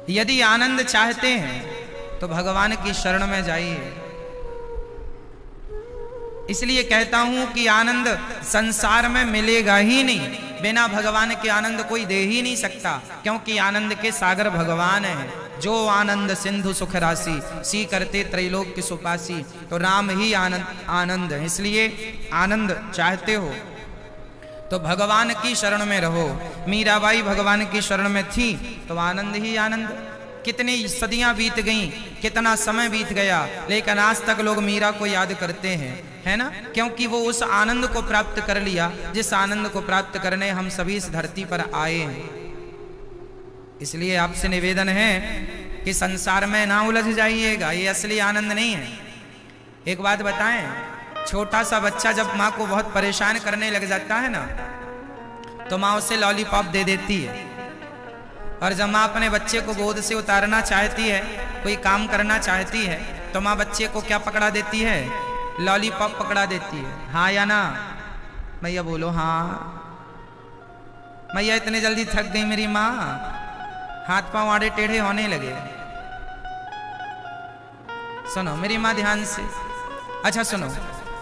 यदि आनंद चाहते हैं तो भगवान की शरण में जाइए। इसलिए कहता हूं कि आनंद संसार में मिलेगा ही नहीं, बिना भगवान के आनंद कोई दे ही नहीं सकता, क्योंकि आनंद के सागर भगवान है। जो आनंद सिंधु सुख राशि, सी करते त्रैलोक्य सुपासी। तो राम ही आनंद है। इसलिए आनंद चाहते हो तो भगवान की शरण में रहो। मीराबाई भगवान की शरण में थी तो आनंद ही आनंद। कितनी सदियां बीत गईं, कितना समय बीत गया, लेकिन आज तक लोग मीरा को याद करते हैं, है ना? क्योंकि वो उस आनंद को प्राप्त कर लिया जिस आनंद को प्राप्त करने हम सभी इस धरती पर आए हैं। इसलिए आपसे निवेदन है कि संसार में ना उलझ जाइएगा, ये असली आनंद नहीं है। एक बात बताएं, छोटा सा बच्चा जब माँ को बहुत परेशान करने लग जाता है ना, तो माँ उसे लॉलीपॉप दे देती है। और जब माँ अपने बच्चे को गोद से उतारना चाहती है, कोई काम करना चाहती है, तो माँ बच्चे को क्या पकड़ा देती है? लॉलीपॉप पकड़ा देती है। हाँ या ना? मैया बोलो हाँ। मैया इतने जल्दी थक गई मेरी माँ, हाथ पांव आड़े टेढ़े होने लगे। सुनो मेरी माँ ध्यान से। अच्छा सुनो,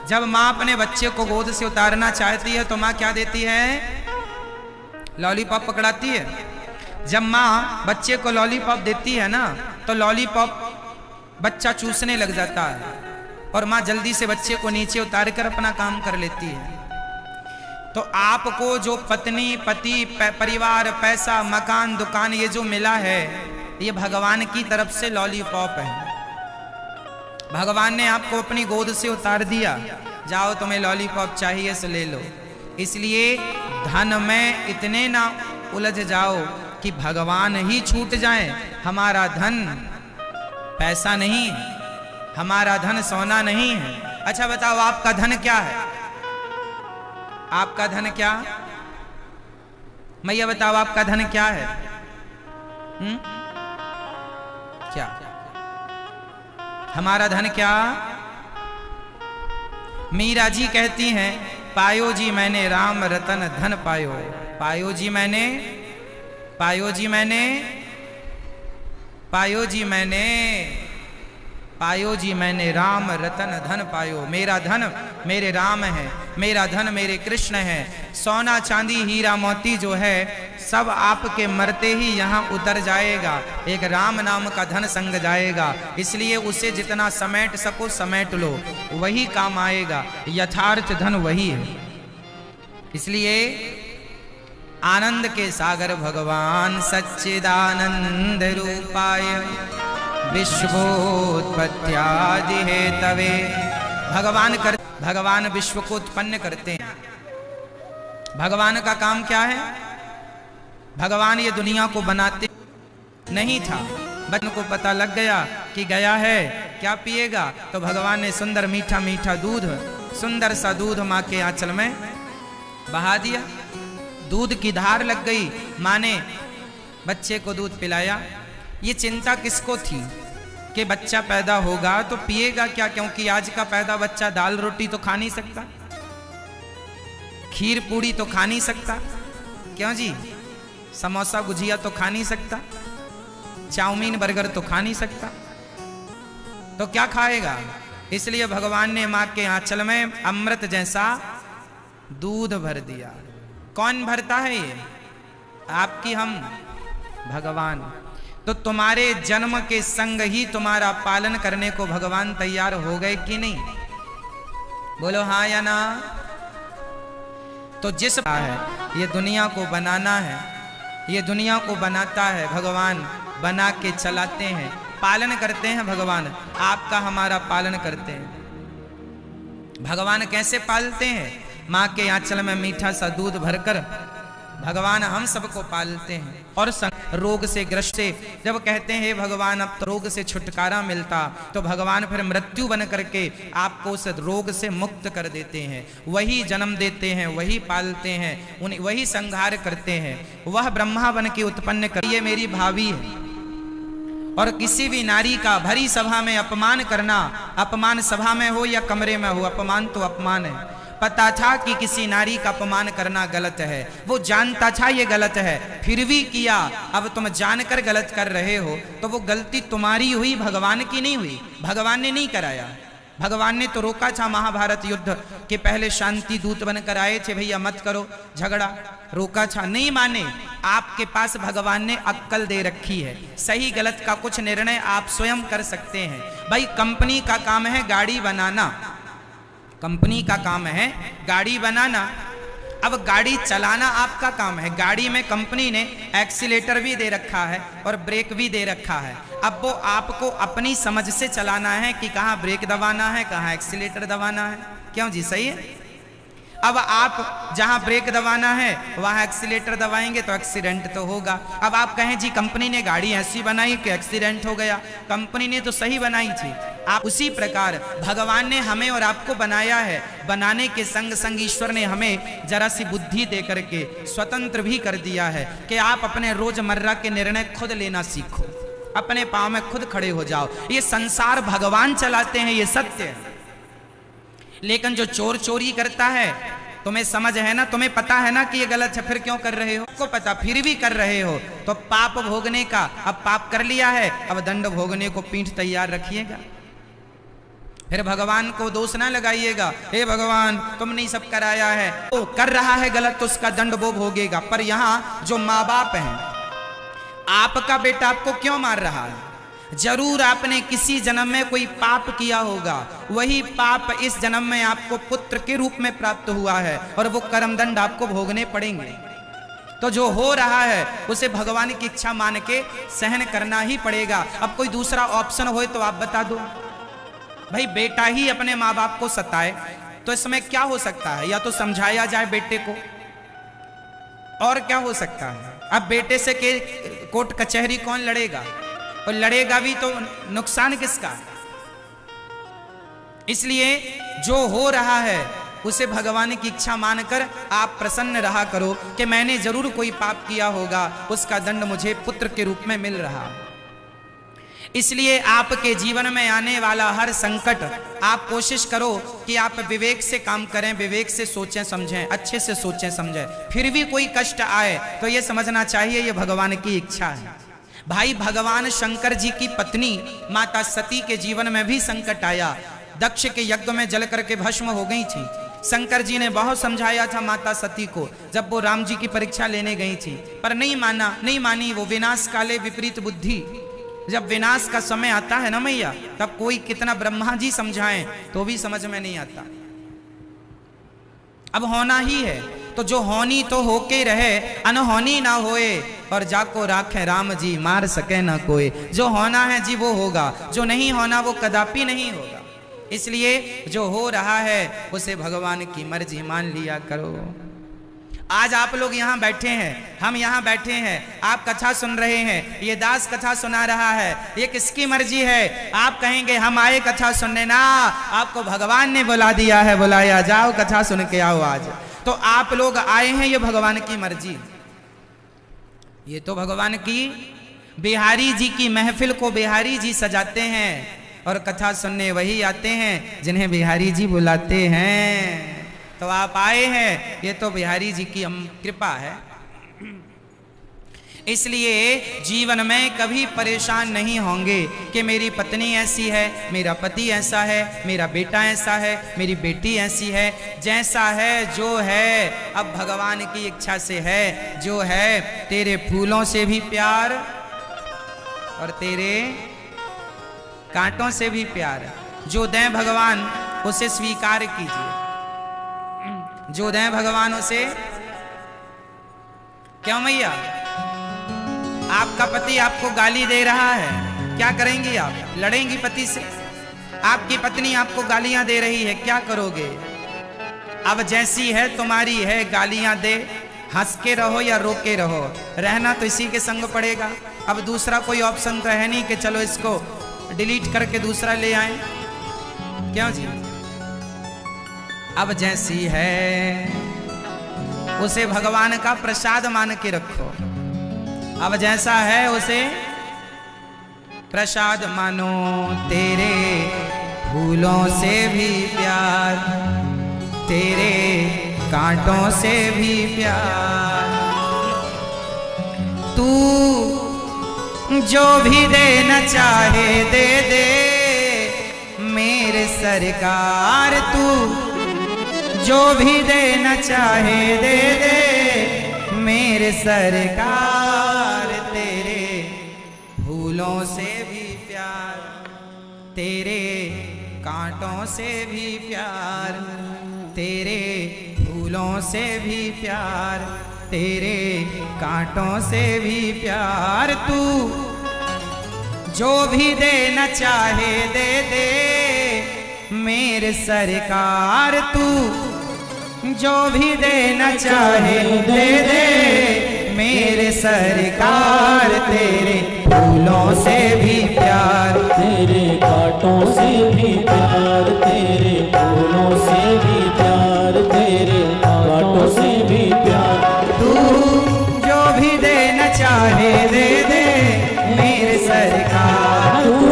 जब माँ अपने बच्चे को गोद से उतारना चाहती है तो माँ क्या देती है? लॉलीपॉप पकड़ाती है। जब माँ बच्चे को लॉलीपॉप देती है ना, तो लॉलीपॉप बच्चा चूसने लग जाता है और माँ जल्दी से बच्चे को नीचे उतार कर अपना काम कर लेती है। तो आपको जो पत्नी, पति, परिवार, पैसा, मकान, दुकान ये जो मिला है, ये भगवान की तरफ से लॉलीपॉप है। भगवान ने आपको अपनी गोद से उतार दिया, जाओ तुम्हें लॉलीपॉप चाहिए सो ले लो। इसलिए धन में इतने ना उलझ जाओ कि भगवान ही छूट जाए। हमारा धन पैसा नहीं है, हमारा धन सोना नहीं है। अच्छा बताओ, आपका धन क्या है? आपका धन क्या? मैया बताओ, आपका धन क्या है? क्या हमारा धन क्या? मीरा जी कहती हैं, पायो जी मैंने राम रतन धन पायो। पायो जी मैंने, पायो जी मैंने, पायो जी मैंने, पायो जी मैंने राम रतन धन पायो। मेरा धन मेरे राम है, मेरा धन मेरे कृष्ण है। सोना चांदी हीरा मोती जो है सब आपके मरते ही यहाँ उतर जाएगा, एक राम नाम का धन संग जाएगा। इसलिए उसे जितना समेट सको समेट लो, वही काम आएगा। यथार्थ धन वही है। इसलिए आनंद के सागर भगवान सच्चिदानंद रूपाय विश्वोत्पत्त्यादि हेतवे। भगवान विश्व को उत्पन्न करते हैं। भगवान का काम क्या है? भगवान ये दुनिया को बनाते नहीं था। बच्चों को पता लग गया कि गया है, क्या पिएगा? तो भगवान ने सुंदर मीठा मीठा दूध, सुंदर सा दूध माँ के आंचल में बहा दिया। दूध की धार लग गई, माँ ने बच्चे को दूध पिलाया। ये चिंता किसको थी कि बच्चा पैदा होगा तो पिएगा क्या? क्योंकि आज का पैदा बच्चा दाल रोटी तो खा नहीं सकता, खीर पूड़ी तो खा नहीं सकता, क्यों जी? समोसा गुजिया तो खा नहीं सकता, चाउमीन बर्गर तो खा नहीं सकता, तो क्या खाएगा? इसलिए भगवान ने माँ के आंचल में अमृत जैसा दूध भर दिया। कौन भरता है ये? आपकी हम भगवान। तो तुम्हारे जन्म के संग ही तुम्हारा पालन करने को भगवान तैयार हो गए कि नहीं? बोलो हाँ या ना? तो जिस है ये दुनिया को बनाना है, ये दुनिया को बनाता है भगवान, बना के चलाते हैं, पालन करते हैं भगवान। आपका हमारा पालन करते हैं। भगवान कैसे पालते हैं? माँ के आंचल में मीठा सा दूध भरकर भगवान हम सबको पालते हैं। और रोग से ग्रस्त से जब कहते हैं भगवान अब तो रोग से छुटकारा मिलता, तो भगवान फिर मृत्यु बन करके आपको उस रोग से मुक्त कर देते हैं। वही जन्म देते हैं, वही पालते हैं, उन्हें वही संहार करते हैं। वह ब्रह्मा बन के उत्पन्न कर, ये मेरी भाभी है। और किसी भी नारी का भरी सभा में अपमान करना, अपमान सभा में हो या कमरे में हो, अपमान तो अपमान है। पता था कि किसी नारी का अपमान करना गलत है, वो जानता था ये गलत है, फिर भी किया। अब तुम जानकर गलत कर रहे हो तो वो गलती तुम्हारी हुई, भगवान की नहीं हुई। भगवान ने नहीं कराया, भगवान ने तो रोका था। महाभारत युद्ध के पहले शांति दूत बनकर आए थे, भैया मत करो झगड़ा, रोका था, नहीं माने। आपके पास भगवान ने अक्कल दे रखी है, सही गलत का कुछ निर्णय आप स्वयं कर सकते हैं। भाई कंपनी का काम है गाड़ी बनाना, कंपनी का काम है गाड़ी बनाना, अब गाड़ी चलाना आपका काम है। गाड़ी में कंपनी ने एक्सीलेटर भी दे रखा है और ब्रेक भी दे रखा है, अब वो आपको अपनी समझ से चलाना है कि कहाँ ब्रेक दबाना है, कहाँ एक्सीलेटर दबाना है। क्यों जी, सही है। अब आप जहां ब्रेक दबाना है वहां एक्सीलेटर दबाएंगे तो एक्सीडेंट तो होगा। अब आप कहें जी कंपनी ने गाड़ी ऐसी बनाई कि एक्सीडेंट हो गया, कंपनी ने तो सही बनाई थी। आप उसी प्रकार भगवान ने हमें और आपको बनाया है, बनाने के संग संग ईश्वर ने हमें जरा सी बुद्धि दे करके स्वतंत्र भी कर दिया है कि आप अपने रोजमर्रा के निर्णय खुद लेना सीखो, अपने पांव में खुद खड़े हो जाओ। ये संसार भगवान चलाते हैं, ये सत्य है। लेकिन जो चोर चोरी करता है, तुम्हें समझ है ना, तुम्हें पता है ना कि ये गलत है, फिर क्यों कर रहे हो? आपको पता फिर भी कर रहे हो तो पाप भोगने का, अब पाप कर लिया है, अब दंड भोगने को पीठ तैयार रखिएगा। फिर भगवान को दोष ना लगाइएगा, हे भगवान तुमने सब कराया है, तो कर रहा है गलत तो उसका दंड वो भोगेगा। पर यहाँ जो माँ बाप हैं, आपका बेटा आपको क्यों मार रहा है? जरूर आपने किसी जन्म में कोई पाप किया होगा, वही पाप इस जन्म में आपको पुत्र के रूप में प्राप्त हुआ है और वो कर्मदंड आपको भोगने पड़ेंगे। तो जो हो रहा है उसे भगवान की इच्छा मान के सहन करना ही पड़ेगा। अब कोई दूसरा ऑप्शन हो तो आप बता दो। भाई बेटा ही अपने माँ बाप को सताए तो इसमें क्या हो सकता है? या तो समझाया जाए बेटे को, और क्या हो सकता है? अब बेटे से के कोर्ट कचहरी कौन लड़ेगा, और लड़ेगा भी तो नुकसान किसका? इसलिए जो हो रहा है उसे भगवान की इच्छा मानकर आप प्रसन्न रहा करो कि मैंने जरूर कोई पाप किया होगा, उसका दंड मुझे पुत्र के रूप में मिल रहा। इसलिए आपके जीवन में आने वाला हर संकट आप कोशिश करो कि आप विवेक से काम करें, विवेक से सोचें समझें, अच्छे से सोचें समझें। फिर भी कोई कष्ट आए तो ये समझना चाहिए ये भगवान की इच्छा है। भाई भगवान शंकर जी की पत्नी माता सती के जीवन में भी संकट आया, दक्ष के यज्ञ में जल करके भस्म हो गई थी। शंकर जी ने बहुत समझाया था माता सती को जब वो राम जी की परीक्षा लेने गई थी, पर नहीं मानी वो। विनाश काले विपरीत बुद्धि, जब विनाश का समय आता है ना मैया, तब कोई कितना ब्रह्मा जी समझाएं तो भी समझ में नहीं आता। अब होना ही है तो जो होनी तो होके रहे, अनहोनी ना होए, और जाको राखे राम जी मार सके ना कोई। जो होना है जी वो होगा, जो नहीं होना वो कदापि नहीं होगा। इसलिए जो हो रहा है उसे भगवान की मर्जी मान लिया करो। आज आप लोग यहाँ बैठे हैं, हम यहाँ बैठे हैं, आप कथा सुन रहे हैं, ये दास कथा सुना रहा है, ये किसकी मर्जी है? आप कहेंगे हम आए कथा सुनने ना, आपको भगवान ने बुला दिया है, बुलाया जाओ कथा सुन के आओ आज। तो आप लोग आए हैं, ये भगवान की मर्जी, ये तो भगवान की। बिहारी जी की महफिल को बिहारी जी सजाते हैं और कथा सुनने वही आते हैं जिन्हें बिहारी जी बुलाते हैं। तो आप आए हैं, ये तो बिहारी जी की कृपा है। इसलिए जीवन में कभी परेशान नहीं होंगे कि मेरी पत्नी ऐसी है, मेरा पति ऐसा है, मेरा बेटा ऐसा है, मेरी बेटी ऐसी है। जैसा है जो है अब भगवान की इच्छा से है, जो है। तेरे फूलों से भी प्यार और तेरे कांटों से भी प्यार, जो दें भगवान उसे स्वीकार कीजिए, जो दें भगवान उसे। क्यों मैया, आपका पति आपको गाली दे रहा है, क्या करेंगी आप? लड़ेंगी पति से? आपकी पत्नी आपको गालियां दे रही है, क्या करोगे? अब जैसी है तुम्हारी है, गालियां दे, हंस के रहो या रो के रहो, रहना तो इसी के संग पड़ेगा। अब दूसरा कोई ऑप्शन तो है नहीं कि चलो इसको डिलीट करके दूसरा ले आए। क्यों जी? अब जैसी है उसे भगवान का प्रसाद मान के रखो, अब जैसा है उसे प्रसाद मानो। तेरे फूलों से भी प्यार तेरे कांटों से भी प्यार। तू जो भी देना चाहे दे दे मेरे सरकार, तू जो भी देना चाहे दे दे मेरे सरकार। तेरे फूलों से भी प्यार, तेरे कांटों से भी प्यार, तेरे फूलों से भी प्यार, तेरे कांटों से भी प्यार। तू जो भी देना चाहे दे दे मेरे सरकार, तू जो भी देना चाहे दे दे मेरे सरकार। तेरे फूलों से भी प्यार, तेरे कांटों से भी प्यार, तेरे फूलों से भी प्यार, तेरे कांटों से भी प्यार। तू जो भी देना चाहे दे दे मेरे सरकार, तू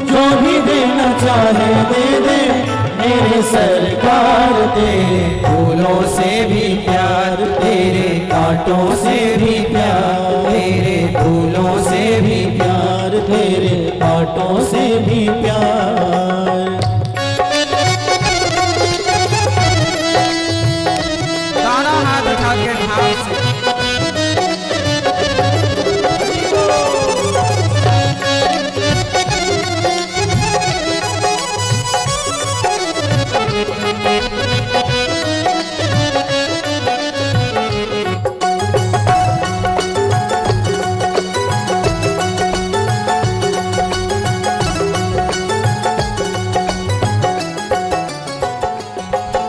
जो भी देना चाहे दे दे मेरे सरकार। तेरे फूलों से भी प्यार, तेरे कांटों से भी प्यार, तेरे फूलों से भी प्यार, तेरे कांटों से भी प्यार। दोनों हाथ उठा के ढाल से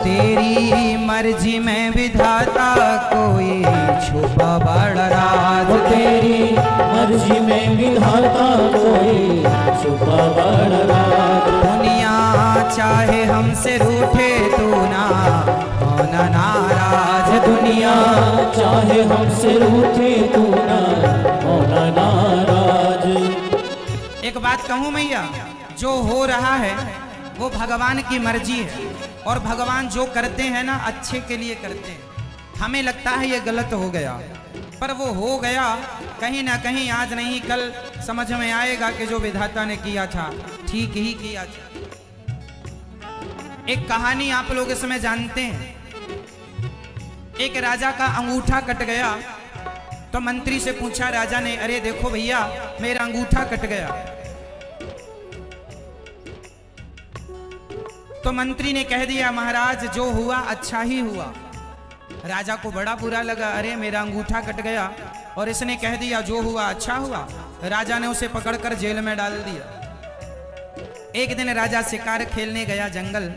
तेरी मर्जी में विधाता कोई छुपा बड़ा राज। तेरी मर्जी में विधाता कोई छुपा बड़ा राज। दुनिया चाहे हमसे रूठे तू ना होना नाराज। दुनिया चाहे हमसे रूठे तू ना होना नाराज। एक बात कहूँ मैया, जो हो रहा है वो भगवान की मर्जी है, और भगवान जो करते हैं ना अच्छे के लिए करते हैं। हमें लगता है ये गलत हो गया, पर वो हो गया कहीं ना कहीं आज नहीं कल समझ में आएगा कि जो विधाता ने किया था ठीक ही किया था। एक कहानी आप लोग इसमें जानते हैं। एक राजा का अंगूठा कट गया तो मंत्री से पूछा राजा ने, अरे देखो भैया मेरा अंगूठा कट गया। तो मंत्री ने कह दिया महाराज जो हुआ अच्छा ही हुआ। राजा को बड़ा बुरा लगा, अरे मेरा अंगूठा कट गया और इसने कह दिया जो हुआ अच्छा हुआ। राजा ने उसे पकड़कर जेल में डाल दिया। एक दिन राजा शिकार खेलने गया जंगल,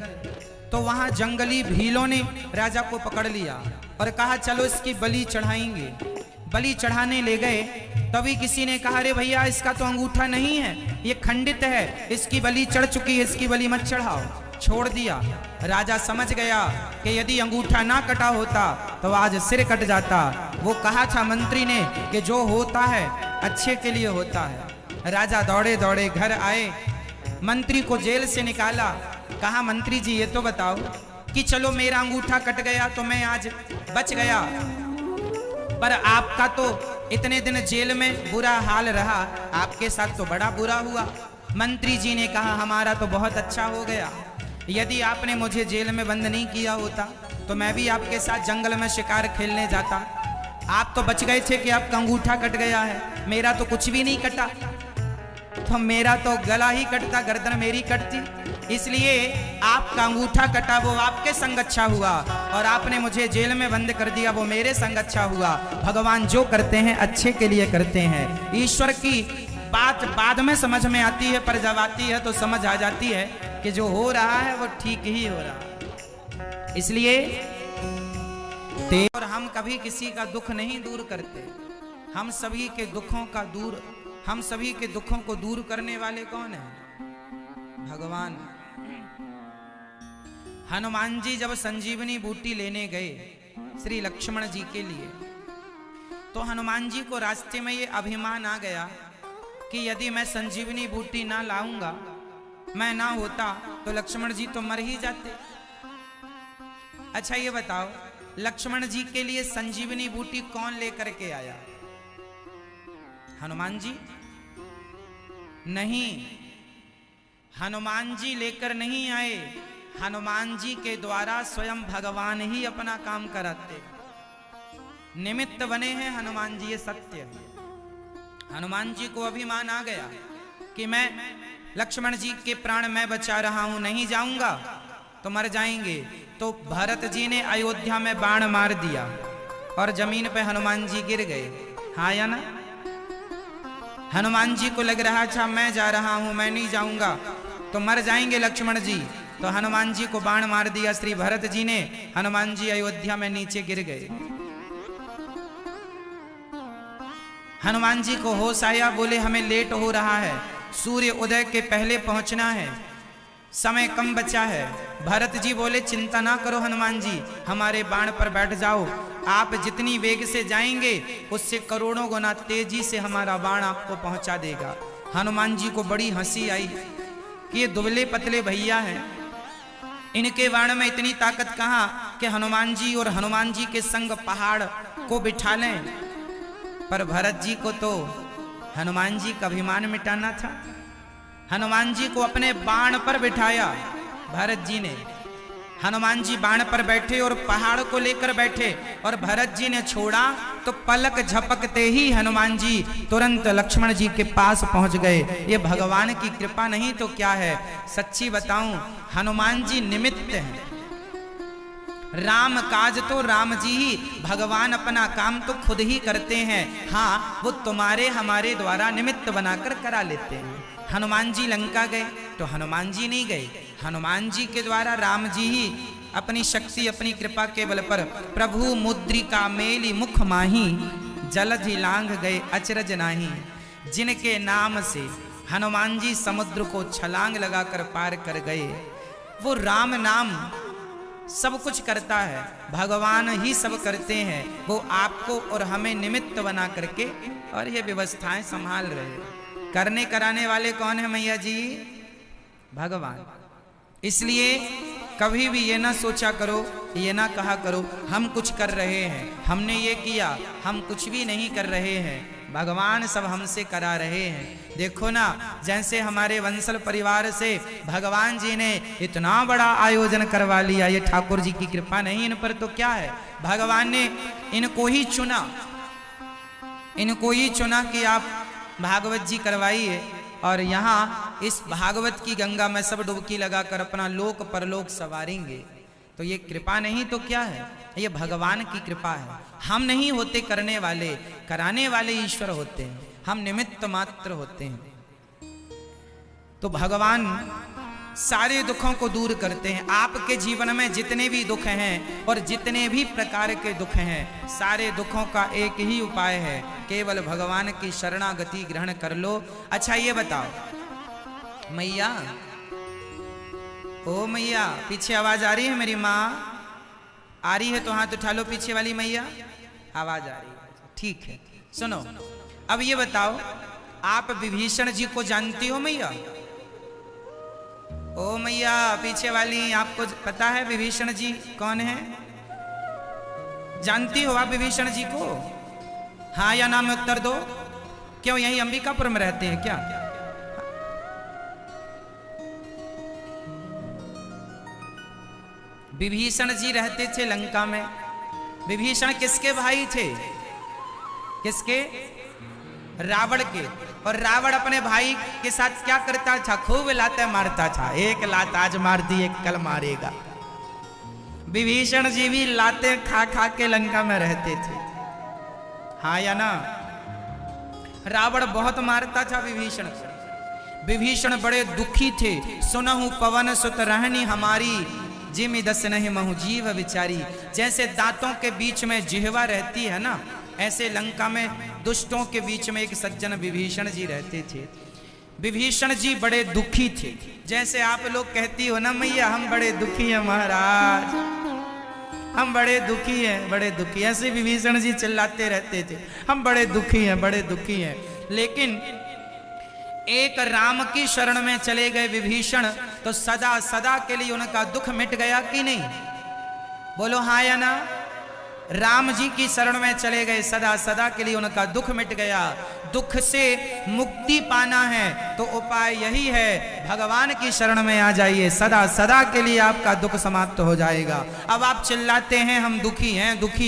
तो वहां जंगली भीलों ने राजा को पकड़ लिया और कहा चलो इसकी बलि चढ़ाएंगे। बलि चढ़ाने ले गए, तभी किसी ने कहा अरे भैया इसका तो अंगूठा नहीं है, ये खंडित है, इसकी बलि चढ़ चुकी है, इसकी बलि मत चढ़ाओ। छोड़ दिया। राजा समझ गया कि यदि अंगूठा ना कटा होता तो आज सिर कट जाता। वो कहा था मंत्री ने कि जो होता है अच्छे के लिए होता है। राजा दौड़े दौड़े घर आए, मंत्री को जेल से निकाला। कहा मंत्री जी ये तो बताओ कि चलो मेरा अंगूठा कट गया तो मैं आज बच गया, पर आपका तो इतने दिन जेल में बुरा हाल रहा, आपके साथ तो बड़ा बुरा हुआ। मंत्री जी ने कहा हमारा तो बहुत अच्छा हो गया, यदि आपने मुझे जेल में बंद नहीं किया होता तो मैं भी आपके साथ जंगल में शिकार खेलने जाता। आप तो बच गए थे कि आपका अंगूठा कट गया है, मेरा तो कुछ भी नहीं कटा, तो मेरा तो गला ही कटता, गर्दन मेरी कटती। इसलिए आपका अंगूठा कटा वो आपके संग अच्छा हुआ, और आपने मुझे जेल में बंद कर दिया वो मेरे संग अच्छा हुआ। भगवान जो करते हैं अच्छे के लिए करते हैं। ईश्वर की बात बाद में समझ में आती है, पर जब आती है तो समझ आ जाती है कि जो हो रहा है वो ठीक ही हो रहा है। इसलिए और हम कभी किसी का दुख नहीं दूर करते। हम सभी के दुखों को दूर करने वाले कौन है? भगवान। हनुमान जी जब संजीवनी बूटी लेने गए श्री लक्ष्मण जी के लिए, तो हनुमान जी को रास्ते में ये अभिमान आ गया कि यदि मैं संजीवनी बूटी ना लाऊंगा, मैं ना होता तो लक्ष्मण जी तो मर ही जाते। अच्छा ये बताओ, लक्ष्मण जी के लिए संजीवनी बूटी कौन लेकर के आया? हनुमान जी? नहीं, हनुमान जी लेकर नहीं आए। हनुमान जी के द्वारा स्वयं भगवान ही अपना काम कराते, निमित्त बने हैं हनुमान जी, ये सत्य है। हनुमान जी को अभिमान आ गया कि मैं लक्ष्मण जी के प्राण मैं बचा रहा हूं, नहीं जाऊंगा तो मर जाएंगे। तो भरत जी ने अयोध्या में बाण मार दिया और जमीन पे हनुमान जी गिर गए, हाँ या ना? हनुमान जी को लग रहा था मैं जा रहा हूं, मैं नहीं जाऊंगा तो मर जाएंगे लक्ष्मण जी, तो हनुमान जी को बाण मार दिया श्री भरत जी ने। हनुमान जी अयोध्या में नीचे गिर गए। हनुमान जी को होश आया, बोले हमें लेट हो रहा है, सूर्य उदय के पहले पहुंचना है, समय कम बचा है। भरत जी बोले चिंता ना करो हनुमान जी, हमारे बाण पर बैठ जाओ, आप जितनी वेग से जाएंगे उससे करोड़ों गुना तेजी से हमारा बाण आपको पहुंचा देगा। हनुमान जी को बड़ी हंसी आई कि ये दुबले पतले भैया हैं, इनके बाण में इतनी ताकत कहाँ कि हनुमान जी और हनुमान जी के संग पहाड़ को बिठा लें। पर भरत जी को तो हनुमान जी का अभिमान मिटाना था। हनुमान जी को अपने बाण पर बिठाया भरत जी ने। हनुमान जी बाण पर बैठे और पहाड़ को लेकर बैठे और भरत जी ने छोड़ा तो पलक झपकते ही हनुमान जी तुरंत लक्ष्मण जी के पास पहुंच गए। ये भगवान की कृपा नहीं तो क्या है। सच्ची बताऊं, हनुमान जी निमित्त हैं, राम काज तो राम जी ही, भगवान अपना काम तो खुद ही करते हैं। हाँ, वो तुम्हारे हमारे द्वारा निमित्त बनाकर करा लेते हैं। हनुमान जी लंका गए तो हनुमान जी नहीं गए, हनुमान जी के द्वारा राम जी ही अपनी शक्ति अपनी कृपा के बल पर प्रभु मुद्रिका मेली मुख माही, जलधि लांघ गए अचरज नाही। जिनके नाम से हनुमान जी समुद्र को छलांग लगाकर पार कर गए, वो राम नाम सब कुछ करता है, भगवान ही सब करते हैं। वो आपको और हमें निमित्त बना करके और ये व्यवस्थाएं संभाल रहे हैं। करने कराने वाले कौन है मैया जी? भगवान। इसलिए कभी भी ये ना सोचा करो, ये ना कहा करो हम कुछ कर रहे हैं, हमने ये किया, हम कुछ भी नहीं कर रहे हैं, भगवान सब हमसे करा रहे हैं। देखो ना, जैसे हमारे वंशल परिवार से भगवान जी ने इतना बड़ा आयोजन करवा लिया, ये ठाकुर जी की कृपा नहीं इन पर तो क्या है। भगवान ने इनको ही चुना, इनको ही चुना कि आप भागवत जी करवाइए और यहाँ इस भागवत की गंगा में सब डुबकी लगाकर अपना लोक परलोक सवारेंगे। तो ये कृपा नहीं तो क्या है, ये भगवान की कृपा है। हम नहीं होते करने वाले, कराने वाले ईश्वर होते हैं, हम निमित्त मात्र होते हैं। तो भगवान सारे दुखों को दूर करते हैं। आपके जीवन में जितने भी दुख हैं और जितने भी प्रकार के दुख हैं, सारे दुखों का एक ही उपाय है, केवल भगवान की शरणागति ग्रहण कर लो। अच्छा ये बताओ मैया, ओ मैया, पीछे आवाज आ रही है मेरी माँ? आ रही है तो हाथ उठा लो पीछे वाली मैया, आवाज आ रही है, ठीक है। सुनो, अब ये बताओ, आप विभीषण जी को जानती हो मैया? ओ मैया पीछे वाली, आपको पता है विभीषण जी कौन है? जानती हो आप विभीषण जी को? हाँ या ना में उत्तर दो। क्यों, यही अंबिकापुर में रहते हैं क्या? विभीषण जी रहते थे लंका में। विभीषण किसके भाई थे? किसके? रावण के। और रावण अपने भाई के साथ क्या करता था? खूब लातें मारता था। एक लात आज मार दी, एक कल मारेगा। विभीषण जी भी लातें खा खा के लंका में रहते थे, हाँ या ना? रावण बहुत मारता था विभीषण को। विभीषण बड़े दुखी थे। सुनहु पवन सुत रहनी हमारी, जिमि दस नहीं महु जीव विचारी। जैसे दांतों के बीच में जिह्वा रहती है ना, ऐसे लंका में दुष्टों के बीच में एक सज्जन विभीषण जी रहते थे। विभीषण जी बड़े दुखी थे। जैसे आप लोग कहती हो ना मैया, हम बड़े दुखी हैं महाराज, हम बड़े दुखी हैं, बड़े दुखी। ऐसे विभीषण जी चिल्लाते रहते थे, हम बड़े दुखी हैं, बड़े दुखी हैं। लेकिन एक राम की शरण में चले गए विभीषण, तो सदा सदा के लिए उनका दुख मिट गया कि नहीं? बोलो हाँ या ना। राम जी की शरण में चले गए, सदा सदा के लिए उनका दुख मिट गया। दुख से मुक्ति पाना है तो उपाय यही है, भगवान की शरण में आ जाइए, सदा सदा के लिए आपका दुख समाप्त हो जाएगा। अब आप चिल्लाते हैं हम दुखी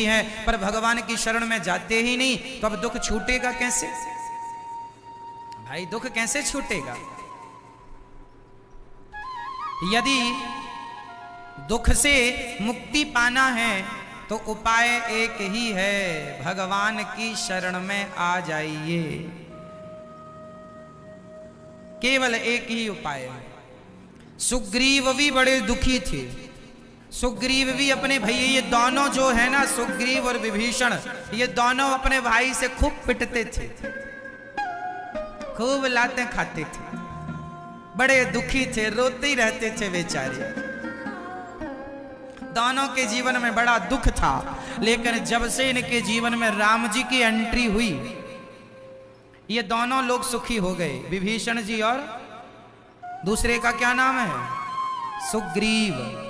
हैं, पर भगवान की शरण में जाते ही नहीं, तो अब दुख छूटेगा कैसे भाई? दुख कैसे छूटेगा? यदि दुख से मुक्ति पाना है तो उपाय एक ही है, भगवान की शरण में आ जाइए। केवल एक ही उपाय है। सुग्रीव भी बड़े दुखी थे। सुग्रीव भी अपने भैया, ये दोनों जो है ना, सुग्रीव और विभीषण, ये दोनों अपने भाई से खूब पिटते थे, खूब लातें खाते थे, बड़े दुखी थे, रोते ही रहते थे बेचारे। दोनों के जीवन में बड़ा दुख था, लेकिन जब से इनके जीवन में राम जी की एंट्री हुई, ये दोनों लोग सुखी हो गए। विभीषण जी और दूसरे का क्या नाम है? सुग्रीव।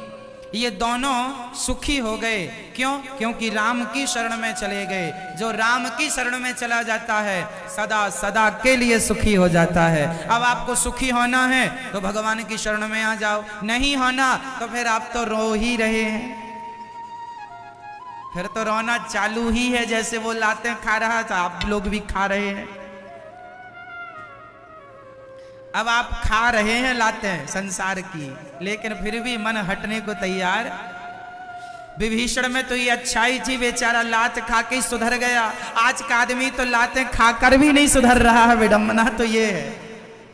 ये दोनों सुखी हो गए। क्यों? क्योंकि राम की शरण में चले गए। जो राम की शरण में चला जाता है सदा सदा के लिए सुखी हो जाता है। अब आपको सुखी होना है तो भगवान की शरण में आ जाओ, नहीं होना तो फिर आप तो रो ही रहे हैं, फिर तो रोना चालू ही है। जैसे वो लातें खा रहा था, आप लोग भी खा रहे हैं। अब आप खा रहे हैं लातें संसार की, लेकिन फिर भी मन हटने को तैयार। विभीषण में तो ये अच्छाई थी, बेचारा लात खा के सुधर गया। आज का आदमी तो लातें खाकर भी नहीं सुधर रहा है। विडंबना तो ये है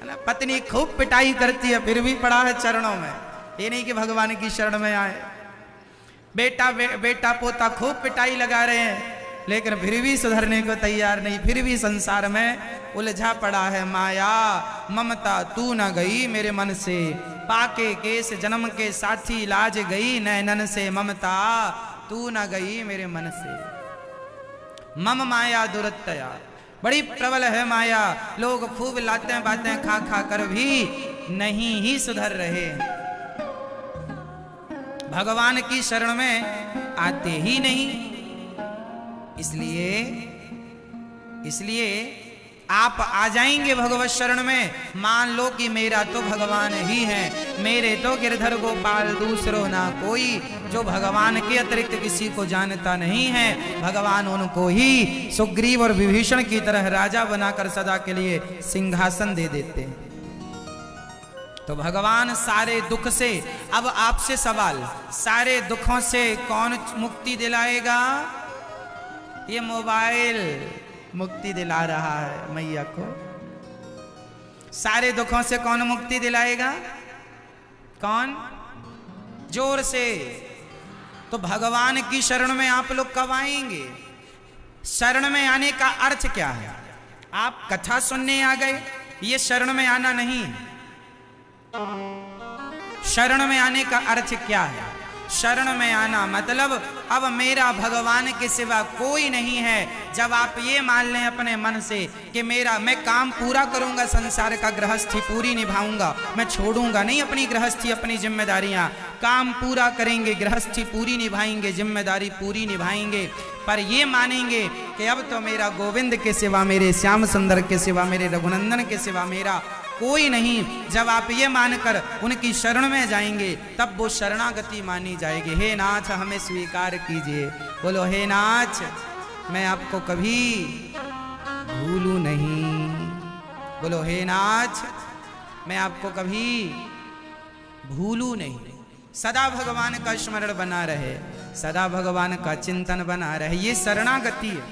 ना, पत्नी खूब पिटाई करती है फिर भी पड़ा है चरणों में। ये नहीं कि भगवान की शरण में आए। बेटा पोता खूब पिटाई लगा रहे हैं, लेकिन फिर भी सुधरने को तैयार नहीं, फिर भी संसार में उलझा पड़ा है। माया ममता तू न गई मेरे मन से, पाके केस जन्म के साथी लाज गई नैनन से, ममता तू न गई मेरे मन से। मम माया दुरत्तया, बड़ी प्रबल है माया। लोग खूब लातें बातें खा खा कर भी नहीं ही सुधर रहे, भगवान की शरण में आते ही नहीं। इसलिए आप आ जाएंगे भगवत शरण में, मान लो कि मेरा तो भगवान ही है, मेरे तो गिरधर गोपाल दूसरो ना कोई। जो भगवान के अतिरिक्त किसी को जानता नहीं है, भगवान उनको ही सुग्रीव और विभीषण की तरह राजा बनाकर सदा के लिए सिंहासन दे देते हैं। तो भगवान सारे दुख से, अब आपसे सवाल, सारे दुखों से कौन मुक्ति दिलाएगा? ये मोबाइल मुक्ति दिला रहा है मैया को। सारे दुखों से कौन मुक्ति दिलाएगा? कौन? जोर से। तो भगवान की शरण में आप लोग कब आएंगे? शरण में आने का अर्थ क्या है? आप कथा सुनने आ गए, ये शरण में आना नहीं। शरण में आने का अर्थ क्या है? शरण में आना मतलब अब मेरा भगवान के सिवा कोई नहीं है। जब आप ये मान लें अपने मन से कि मैं काम पूरा करूंगा, संसार का गृहस्थी पूरी निभाऊंगा, मैं छोड़ूंगा नहीं अपनी गृहस्थी, अपनी जिम्मेदारियां, काम पूरा करेंगे, गृहस्थी पूरी निभाएंगे, जिम्मेदारी पूरी निभाएंगे, पर ये मानेंगे कि अब तो मेरा गोविंद के सिवा, मेरे श्याम सुंदर के सिवा, मेरे रघुनंदन के सिवा मेरा कोई नहीं। जब आप ये मानकर उनकी शरण में जाएंगे तब वो शरणागति मानी जाएगी। हे नाथ हमें स्वीकार कीजिए। बोलो हे नाथ मैं आपको कभी भूलूं नहीं। बोलो हे नाथ मैं आपको कभी भूलूं नहीं। सदा भगवान का स्मरण बना रहे, सदा भगवान का चिंतन बना रहे, ये शरणागति है।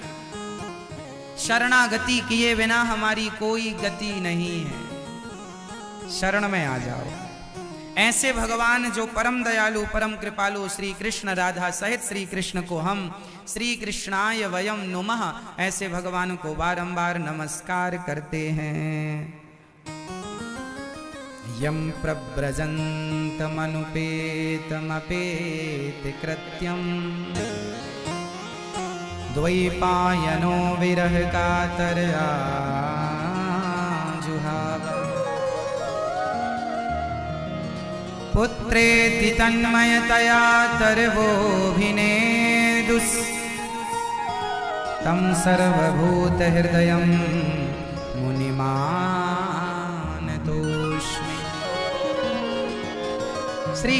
शरणागति किए बिना हमारी कोई गति नहीं है। शरण में आ जाओ। ऐसे भगवान जो परम दयालु परम कृपालु श्री कृष्ण राधा सहित श्री कृष्ण को हम श्री कृष्णाय वयम नुमः, ऐसे भगवान को बारंबार नमस्कार करते हैं। यम प्रव्रजन्तमनुपेतमपेत कृत्यम द्वैपायनो विरह कातरया जुहाव पुत्रेति तन्मयतया तर्वोऽभिनेदुस् तं सर्वभूतहृदयं मुनिमानतोऽस्मि। श्री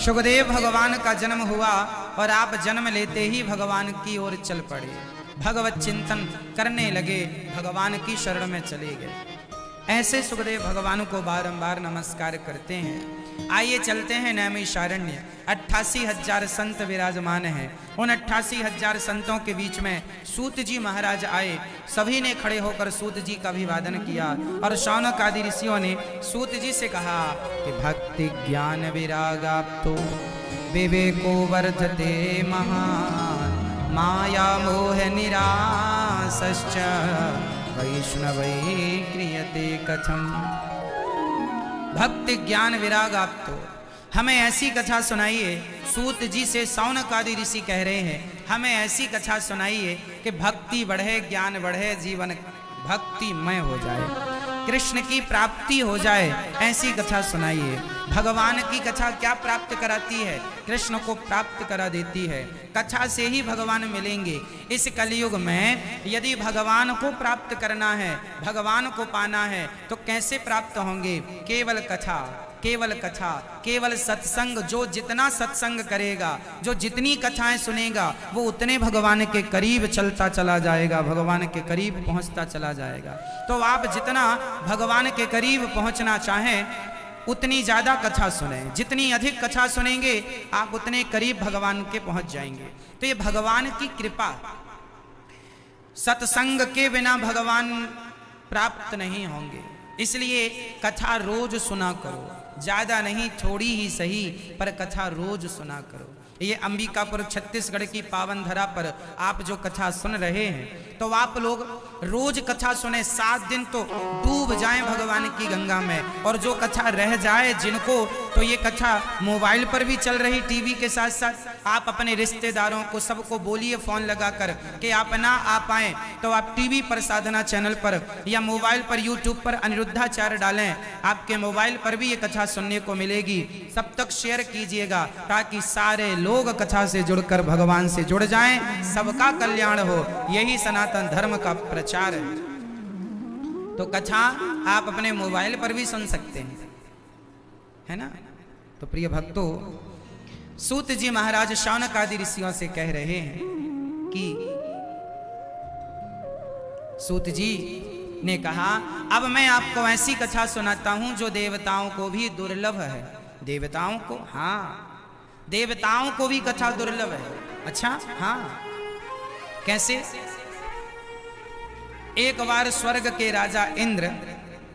सुखदेव भगवान का जन्म हुआ और आप जन्म लेते ही भगवान की ओर चल पड़े, भगवत चिंतन करने लगे, भगवान की शरण में चले गए। ऐसे सुखदेव भगवान को बारंबार नमस्कार करते हैं। आइए चलते हैं नैमिषारण्य। 88,000 संत विराजमान हैं। उन 88,000 संतों के बीच में सूत जी महाराज आए। सभी ने खड़े होकर सूत जी का अभिवादन किया और शौनक आदि ऋषियों ने सूत जी से कहा कि भक्ति ज्ञान विरागाप्तो विवेको वर्धते महान माया मोह निरासश्च वैष्णवै क्रियते कथम। भक्ति ज्ञान विराग आप तो हमें ऐसी कथा सुनाइए। सूत जी से शौनक आदि ऋषि कह रहे हैं हमें ऐसी कथा सुनाइए कि भक्ति बढ़े, ज्ञान बढ़े, जीवन भक्तिमय हो जाए, कृष्ण की प्राप्ति हो जाए। ऐसी कथा सुनाइए। भगवान की कथा क्या प्राप्त कराती है? कृष्ण को प्राप्त करा देती है। कथा से ही भगवान मिलेंगे। इस कलयुग में यदि भगवान को प्राप्त करना है, भगवान को पाना है तो कैसे प्राप्त होंगे? केवल कथा, केवल कथा, केवल सत्संग। जो जितना सत्संग करेगा, जो जितनी कथाएं सुनेगा, वो उतने भगवान के करीब चलता चला जाएगा, भगवान के करीब पहुंचता चला जाएगा। तो आप जितना भगवान के करीब पहुंचना चाहें उतनी ज्यादा कथा सुने। जितनी अधिक कथा सुनेंगे आप उतने करीब भगवान के पहुंच जाएंगे। तो ये भगवान की कृपा। सत्संग के बिना भगवान प्राप्त नहीं होंगे। इसलिए कथा रोज सुना करो, ज्यादा नहीं, थोड़ी ही सही, पर कथा रोज सुना करो। ये अंबिकापुर छत्तीसगढ़ की पावन धरा पर आप जो कथा सुन रहे हैं तो आप लोग रोज कथा सुने। 7 दिन तो डूब जाएं भगवान की गंगा में। और जो कथा रह जाए जिनको, तो ये कथा मोबाइल पर भी चल रही, टीवी के साथ साथ आप अपने रिश्तेदारों को सबको बोलिए फोन लगाकर कि आप ना आ पाएं तो आप टीवी पर साधना चैनल पर या मोबाइल पर यूट्यूब पर अनिरुद्धाचार्य डालें। आपके मोबाइल पर भी ये कथा सुनने को मिलेगी। सब तक शेयर कीजिएगा ताकि सारे लोग कथा से जुड़कर भगवान से जुड़ जाएं, सबका कल्याण हो। यही सनातन धर्म का प्रचार है। तो कथा आप अपने मोबाइल पर भी सुन सकते हैं, है ना। तो प्रिय भक्तों, सूत जी महाराज शौनक आदि ऋषियों से कह रहे हैं कि सूत जी ने कहा अब मैं आपको ऐसी कथा सुनाता हूं जो देवताओं को भी दुर्लभ है। देवताओं को, हाँ, देवताओं को भी कथा दुर्लभ है। अच्छा, हाँ, कैसे? एक बार स्वर्ग के राजा इंद्र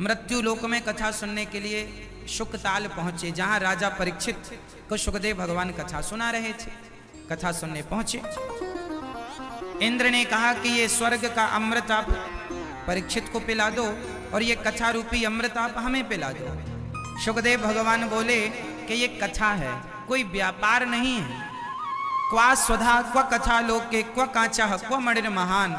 मृत्यु लोक में कथा सुनने के लिए शुकताल पहुंचे, जहां राजा परीक्षित को सुखदेव भगवान कथा सुना रहे थे। कथा सुनने पहुंचे। इंद्र ने कहा कि ये स्वर्ग का अमृत आप परीक्षित को पिला दो और ये कथा रूपी अमृत आप हमें पिला दो। सुखदेव भगवान बोले कि ये कथा है, कोई व्यापार नहीं है। क्वा स्वधा क्व कथा लोके क्व कांचा क्व मणिर महान।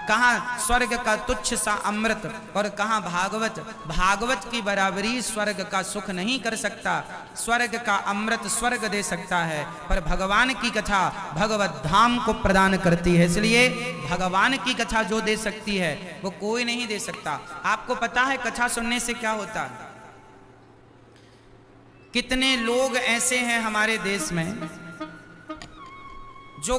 कहाँ स्वर्ग का तुच्छ सा अमृत और कहाँ भागवत। भागवत की बराबरी स्वर्ग का सुख नहीं कर सकता। स्वर्ग का अमृत स्वर्ग दे सकता है, पर भगवान की कथा भगवत धाम को प्रदान करती है। इसलिए भगवान की कथा जो दे सकती है वो कोई नहीं दे सकता। आपको पता है कथा सुनने से क्या होता है? कितने लोग ऐसे हैं हमारे देश में, जो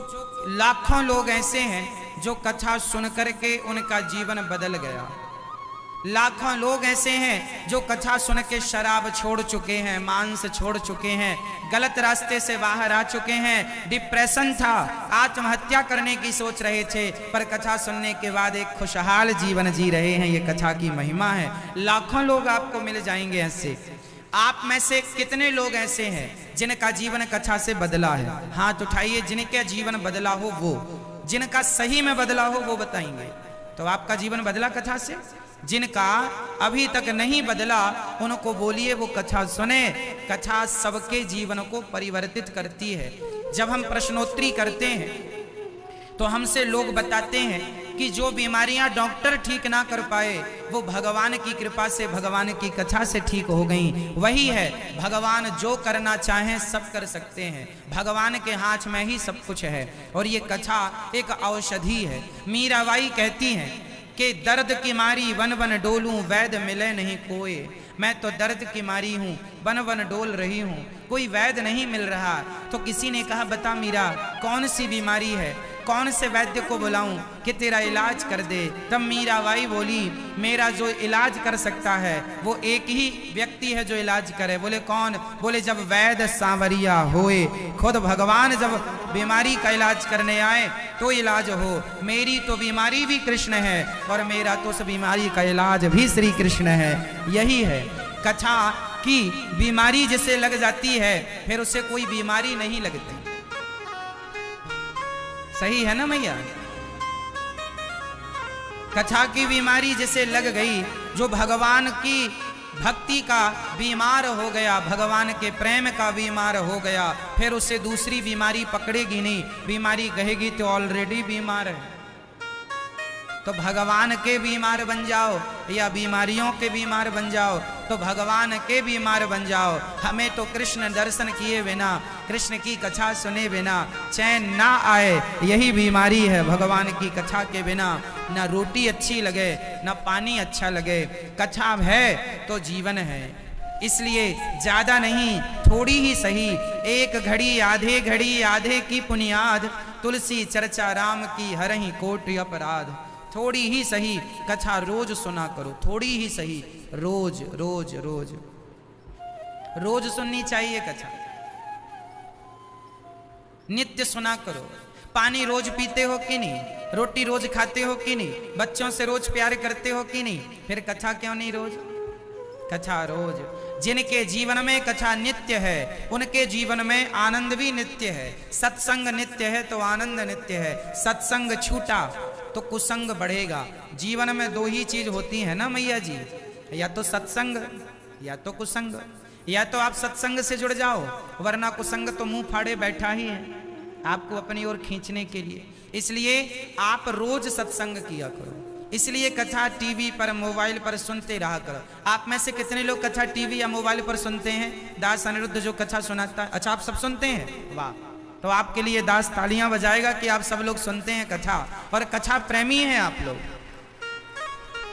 लाखों लोग ऐसे हैं जो कथा सुन करके उनका जीवन बदल गया। लाखों लोग ऐसे हैं जो कथा सुन के शराब छोड़ चुके हैं, मांस छोड़ चुके हैं, गलत रास्ते से बाहर आ चुके हैं। डिप्रेशन था, आत्महत्या करने की सोच रहे थे, पर कथा सुनने के बाद एक खुशहाल जीवन जी रहे हैं। ये कथा की महिमा है। लाखों लोग आपको मिल जाएंगे ऐसे। आप में से कितने लोग ऐसे हैं जिनका जीवन कथा से बदला है? हाथ उठाइए जिनका जीवन बदला हो, वो जिनका सही में बदला हो वो बताएंगे। तो आपका जीवन बदला कथा से? जिनका अभी तक नहीं बदला उनको बोलिए वो कथा सुने। कथा सबके जीवन को परिवर्तित करती है। जब हम प्रश्नोत्तरी करते हैं तो हमसे लोग बताते हैं कि जो बीमारियां डॉक्टर ठीक ना कर पाए वो भगवान की कृपा से, भगवान की कथा से ठीक हो गई। वही है, भगवान जो करना चाहें सब कर सकते हैं, भगवान के हाथ में ही सब कुछ है। और ये कथा एक औषधि है। मीराबाई कहती हैं कि दर्द की मारी वन वन डोलूं, वैद्य मिले नहीं कोई। मैं तो दर्द की मारी हूँ, वन वन डोल रही हूँ, कोई वैद्य नहीं मिल रहा। तो किसी ने कहा बता मीरा कौन सी बीमारी है, कौन से वैद्य को बुलाऊं कि तेरा इलाज कर दे। तब मीराबाई बोली मेरा जो इलाज कर सकता है वो एक ही व्यक्ति है जो इलाज करे। बोले कौन? बोले जब वैद्य सांवरिया होए, खुद भगवान जब बीमारी का इलाज करने आए तो इलाज हो। मेरी तो बीमारी भी कृष्ण है और मेरा तो उस बीमारी का इलाज भी श्री कृष्ण है। यही है कथा की बीमारी जिसे लग जाती है फिर उसे कोई बीमारी नहीं लगती। सही है ना मैया? कथा की बीमारी जिसे लग गई, जो भगवान की भक्ति का बीमार हो गया, भगवान के प्रेम का बीमार हो गया, फिर उसे दूसरी बीमारी पकड़ेगी नहीं। बीमारी कहेगी तो ऑलरेडी बीमार है। तो भगवान के बीमार बन जाओ या बीमारियों के बीमार बन जाओ, तो भगवान के बीमार बन जाओ। हमें तो कृष्ण दर्शन किए बिना, कृष्ण की कथा सुने बिना चैन ना आए, यही बीमारी है भगवान की कथा के बिना। ना रोटी अच्छी लगे ना पानी अच्छा लगे, कथा है तो जीवन है। इसलिए ज्यादा नहीं, थोड़ी ही सही, एक घड़ी आधे की पुनियाद, तुलसी चर्चा राम की हरहि कोटि अपराध। थोड़ी ही सही कथा रोज सुना करो, थोड़ी ही सही, रोज रोज रोज रोज सुननी चाहिए कथा, नित्य सुना करो। पानी रोज पीते हो कि नहीं? रोटी रोज खाते हो कि नहीं? बच्चों से रोज प्यार करते हो कि नहीं? फिर कथा क्यों नहीं रोज? कथा रोज। जिनके जीवन में कथा नित्य है उनके जीवन में आनंद भी नित्य है। सत्संग नित्य है तो आनंद नित्य है। सत्संग छूटा तो कुसंग बढ़ेगा। जीवन में दो ही चीज होती है ना मैया जी, या तो सत्संग या तो कुसंग। या तो आप सत्संग से जुड़ जाओ, वरना कुसंग तो मुंह फाड़े बैठा ही है आपको अपनी ओर खींचने के लिए। इसलिए आप रोज सत्संग किया करो। इसलिए कथा टीवी पर, मोबाइल पर सुनते रहा करो। आप में से कितने लोग कथा टीवी या मोबाइल पर सुनते हैं? दास अनिरुद्ध जो कथा सुनाता है, अच्छा आप सब सुनते हैं? वाह, तो आपके लिए दास तालियां बजाएगा कि आप सब लोग सुनते हैं कथा और कथा प्रेमी हैं आप लोग।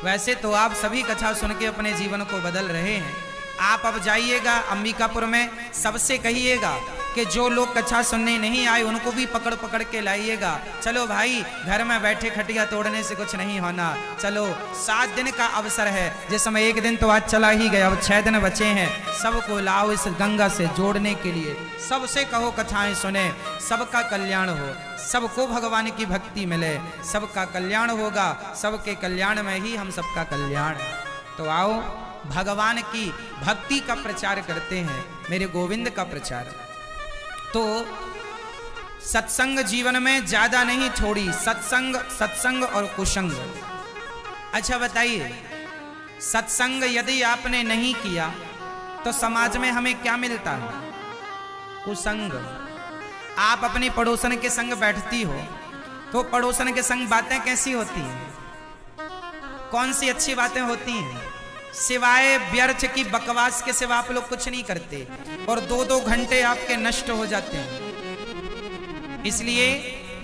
वैसे तो आप सभी कथा सुन के अपने जीवन को बदल रहे हैं। आप अब जाइएगा अंबिकापुर में, सबसे कहिएगा कि जो लोग कथा सुनने नहीं आए उनको भी पकड़ पकड़ के लाइएगा। चलो भाई, घर में बैठे खटिया तोड़ने से कुछ नहीं होना। चलो 7 दिन का अवसर है, जिसमें एक दिन तो आज चला ही गया, अब 6 दिन बचे हैं। सबको लाओ इस गंगा से जोड़ने के लिए। सबसे कहो कथाएं सुने, सबका कल्याण हो, सबको भगवान की भक्ति मिले, सबका कल्याण होगा। सबके कल्याण में ही हम सबका कल्याण है। तो आओ भगवान की भक्ति का प्रचार करते हैं, मेरे गोविंद का प्रचार। तो सत्संग जीवन में ज्यादा नहीं, थोड़ी सत्संग, सत्संग और कुसंग। अच्छा बताइए, सत्संग यदि आपने नहीं किया तो समाज में हमें क्या मिलता है? कुसंग। आप अपनी पड़ोसन के संग बैठती हो तो पड़ोसन के संग बातें कैसी होती हैं? कौन सी अच्छी बातें होती हैं? सिवाय व्यर्थ की बकवास के सिवा आप लोग कुछ नहीं करते, और 2-2 घंटे आपके नष्ट हो जाते हैं। इसलिए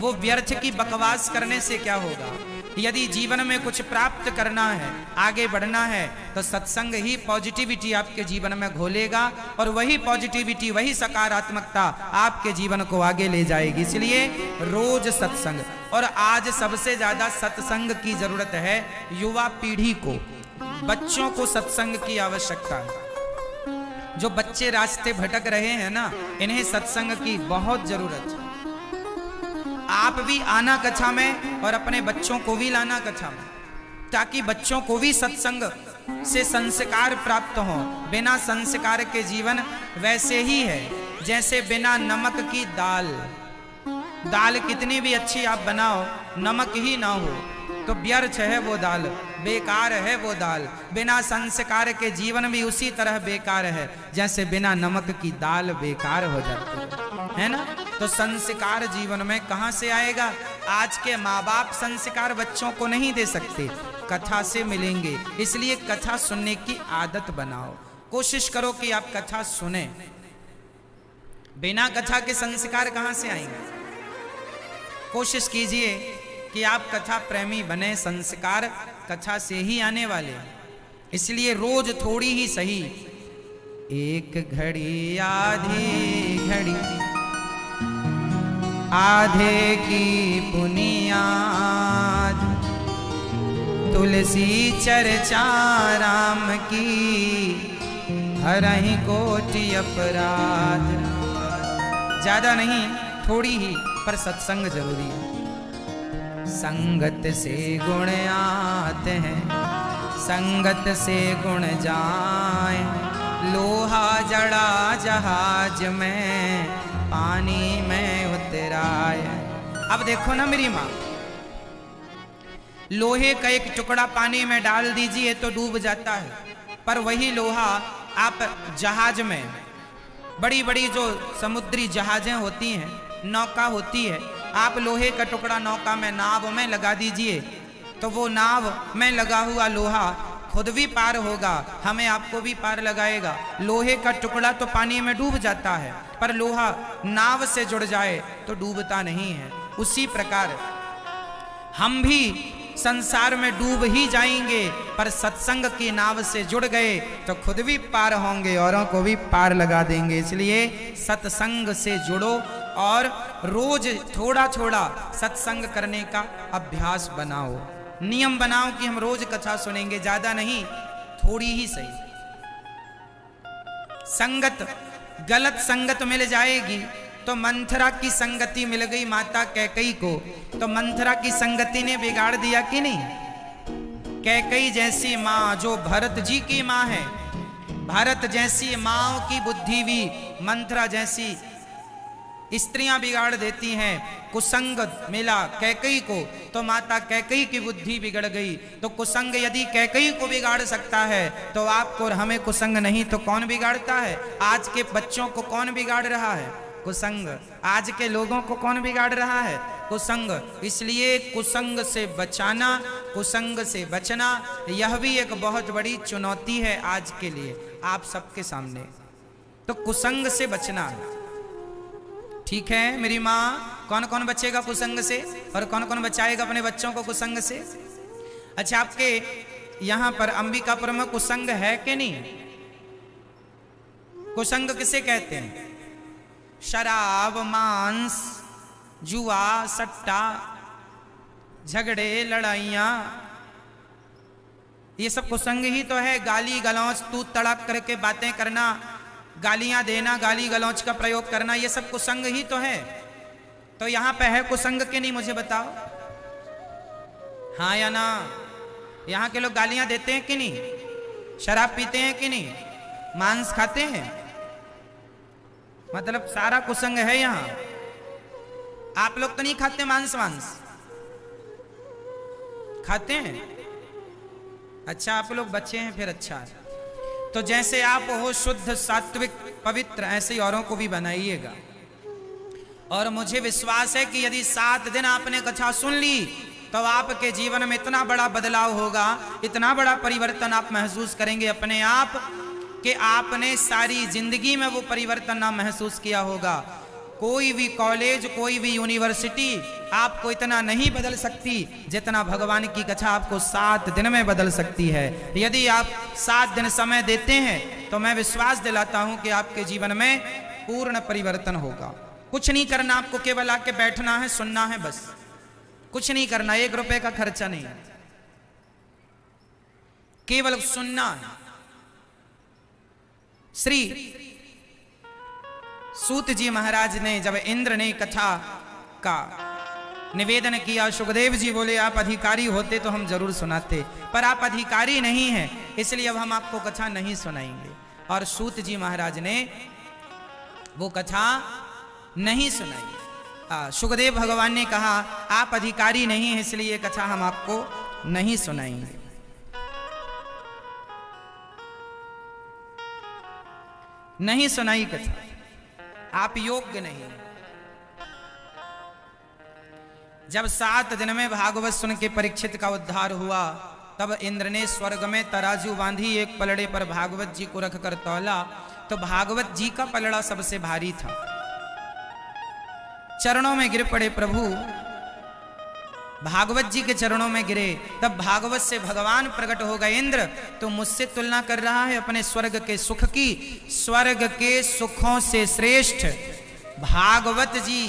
वो व्यर्थ की बकवास करने से क्या होगा? यदि जीवन में कुछ प्राप्त करना है, आगे बढ़ना है, तो सत्संग ही पॉजिटिविटी आपके जीवन में घोलेगा, और वही पॉजिटिविटी, वही सकारात्मकता आपके जीवन को आगे ले जाएगी। इसलिए रोज सत्संग। और आज सबसे ज्यादा सत्संग की जरूरत है युवा पीढ़ी को, बच्चों को सत्संग की आवश्यकता है। जो बच्चे रास्ते भटक रहे हैं ना, इन्हें सत्संग की बहुत जरूरत है। आप भी आना कथा में और अपने बच्चों को भी लाना कथा में, ताकि बच्चों को भी सत्संग से संस्कार प्राप्त हो। बिना संस्कार के जीवन वैसे ही है जैसे बिना नमक की दाल। दाल कितनी भी अच्छी आप बनाओ, नमक ही ना हो तो व्यर्थ है वो दाल, बेकार है वो दाल। बिना संस्कार के जीवन भी उसी तरह बेकार है जैसे बिना नमक की दाल बेकार हो जाती है ना। तो संस्कार जीवन में कहां से आएगा? आज के माँ बाप संस्कार बच्चों को नहीं दे सकते, कथा से मिलेंगे। इसलिए कथा सुनने की आदत बनाओ, कोशिश करो कि आप कथा सुने। बिना कथा के संस्कार कहां से आएंगे? कोशिश कीजिए कि आप कथा प्रेमी बने, संस्कार कथा से ही आने वाले। इसलिए रोज थोड़ी ही सही, एक घड़ी आधी घड़ी आधे की बुनियाद, तुलसी चर्चा राम की हरहि कोटि अपराध। ज्यादा नहीं, थोड़ी ही, पर सत्संग जरूरी है। संगत से गुण आते हैं, संगत से गुण जाए, लोहा जड़ा जहाज में पानी में उतराए। अब देखो ना मेरी माँ, लोहे का एक टुकड़ा पानी में डाल दीजिए तो डूब जाता है, पर वही लोहा आप जहाज में, बड़ी बड़ी जो समुद्री जहाजें होती हैं, नौका होती है, आप लोहे का टुकड़ा नौका में, नाव में लगा दीजिए तो वो नाव में लगा हुआ लोहा खुद भी पार होगा, हमें आपको भी पार लगाएगा। लोहे का टुकड़ा तो पानी में डूब जाता है, पर लोहा नाव से जुड़ जाए तो डूबता नहीं है। उसी प्रकार हम भी संसार में डूब ही जाएंगे, पर सत्संग की नाव से जुड़ गए तो खुद भी पार होंगे, औरों को भी पार लगा देंगे। इसलिए सत्संग से जुड़ो और रोज थोड़ा थोड़ा सत्संग करने का अभ्यास बनाओ, नियम बनाओ कि हम रोज कथा सुनेंगे, ज्यादा नहीं, थोड़ी ही सही। संगत, गलत संगत मिल जाएगी तो मंथरा की संगति मिल गई माता कैकई को, तो मंथरा की संगति ने बिगाड़ दिया कि नहीं? कैकई जैसी माँ जो भरत जी की माँ है, भरत जैसी माँओं की बुद्धि भी मंथरा जैसी स्त्रियां बिगाड़ देती हैं। कुसंग मिला कैकई को तो माता कैकई की बुद्धि बिगड़ गई। तो कुसंग यदि कैकई को बिगाड़ सकता है तो आपको और हमें कुसंग नहीं तो कौन बिगाड़ता है? आज के बच्चों को कौन बिगाड़ रहा है? कुसंग। आज के लोगों को कौन बिगाड़ रहा है? कुसंग। इसलिए कुसंग से बचाना, कुसंग से बचना, यह भी एक बहुत बड़ी चुनौती है आज के लिए आप सबके सामने। तो कुसंग से बचना है, ठीक है मेरी माँ? कौन कौन बचेगा कुसंग से और कौन कौन बचाएगा अपने बच्चों को कुसंग से? अच्छा, आपके यहां पर अंबिकापुर में कुसंग है कि नहीं? कुसंग किसे कहते हैं? शराब, मांस, जुआ, सट्टा, झगड़े, लड़ाइयां, ये सब कुसंग ही तो है। गाली गलौज, तू तड़क करके बातें करना, गालियां देना, गाली गलौज का प्रयोग करना, ये सब कुसंग ही तो है। तो यहां पे है कुसंग के नहीं? मुझे बताओ, हाँ या ना? यहां के लोग गालियां देते हैं कि नहीं? शराब पीते हैं कि नहीं? मांस खाते हैं? मतलब सारा कुसंग है यहां। आप लोग तो नहीं खाते मांस? वांस खाते हैं? अच्छा, आप लोग बच्चे हैं, फिर अच्छा है। तो जैसे आप हो शुद्ध, सात्विक, पवित्र, ऐसे ही औरों को भी बनाइएगा। और मुझे विश्वास है कि यदि 7 दिन आपने कथा सुन ली तो आपके जीवन में इतना बड़ा बदलाव होगा, इतना बड़ा परिवर्तन आप महसूस करेंगे अपने आप कि आपने सारी जिंदगी में वो परिवर्तन ना महसूस किया होगा। कोई भी कॉलेज, कोई भी यूनिवर्सिटी आपको इतना नहीं बदल सकती जितना भगवान की कथा आपको 7 दिन में बदल सकती है। यदि आप 7 दिन समय देते हैं तो मैं विश्वास दिलाता हूं कि आपके जीवन में पूर्ण परिवर्तन होगा। कुछ नहीं करना, आपको केवल आके बैठना है, सुनना है, बस कुछ नहीं करना, 1 रुपए का खर्चा नहीं, केवल सुनना है। श्री सूत जी महाराज ने जब इंद्र ने कथा का निवेदन किया, सुखदेव जी बोले आप अधिकारी होते तो हम जरूर सुनाते, पर आप अधिकारी नहीं हैं, इसलिए अब हम आपको कथा नहीं सुनाएंगे। और सूत जी महाराज ने वो कथा नहीं सुनाई। सुखदेव भगवान ने कहा आप अधिकारी नहीं हैं, इसलिए ये कथा हम आपको नहीं सुनाएंगे। नहीं सुनाई कथा, आप योग्य नहीं। जब 7 दिन में भागवत सुन के परीक्षित का उद्धार हुआ, तब इंद्र ने स्वर्ग में तराजू बांधी, एक पलड़े पर भागवत जी को रखकर तौला, तो भागवत जी का पलड़ा सबसे भारी था। चरणों में गिर पड़े प्रभु, भागवत जी के चरणों में गिरे। तब भागवत से भगवान प्रकट हो गए। इंद्र तो मुझसे तुलना कर रहा है अपने स्वर्ग के सुख की। स्वर्ग के सुखों से श्रेष्ठ भागवत जी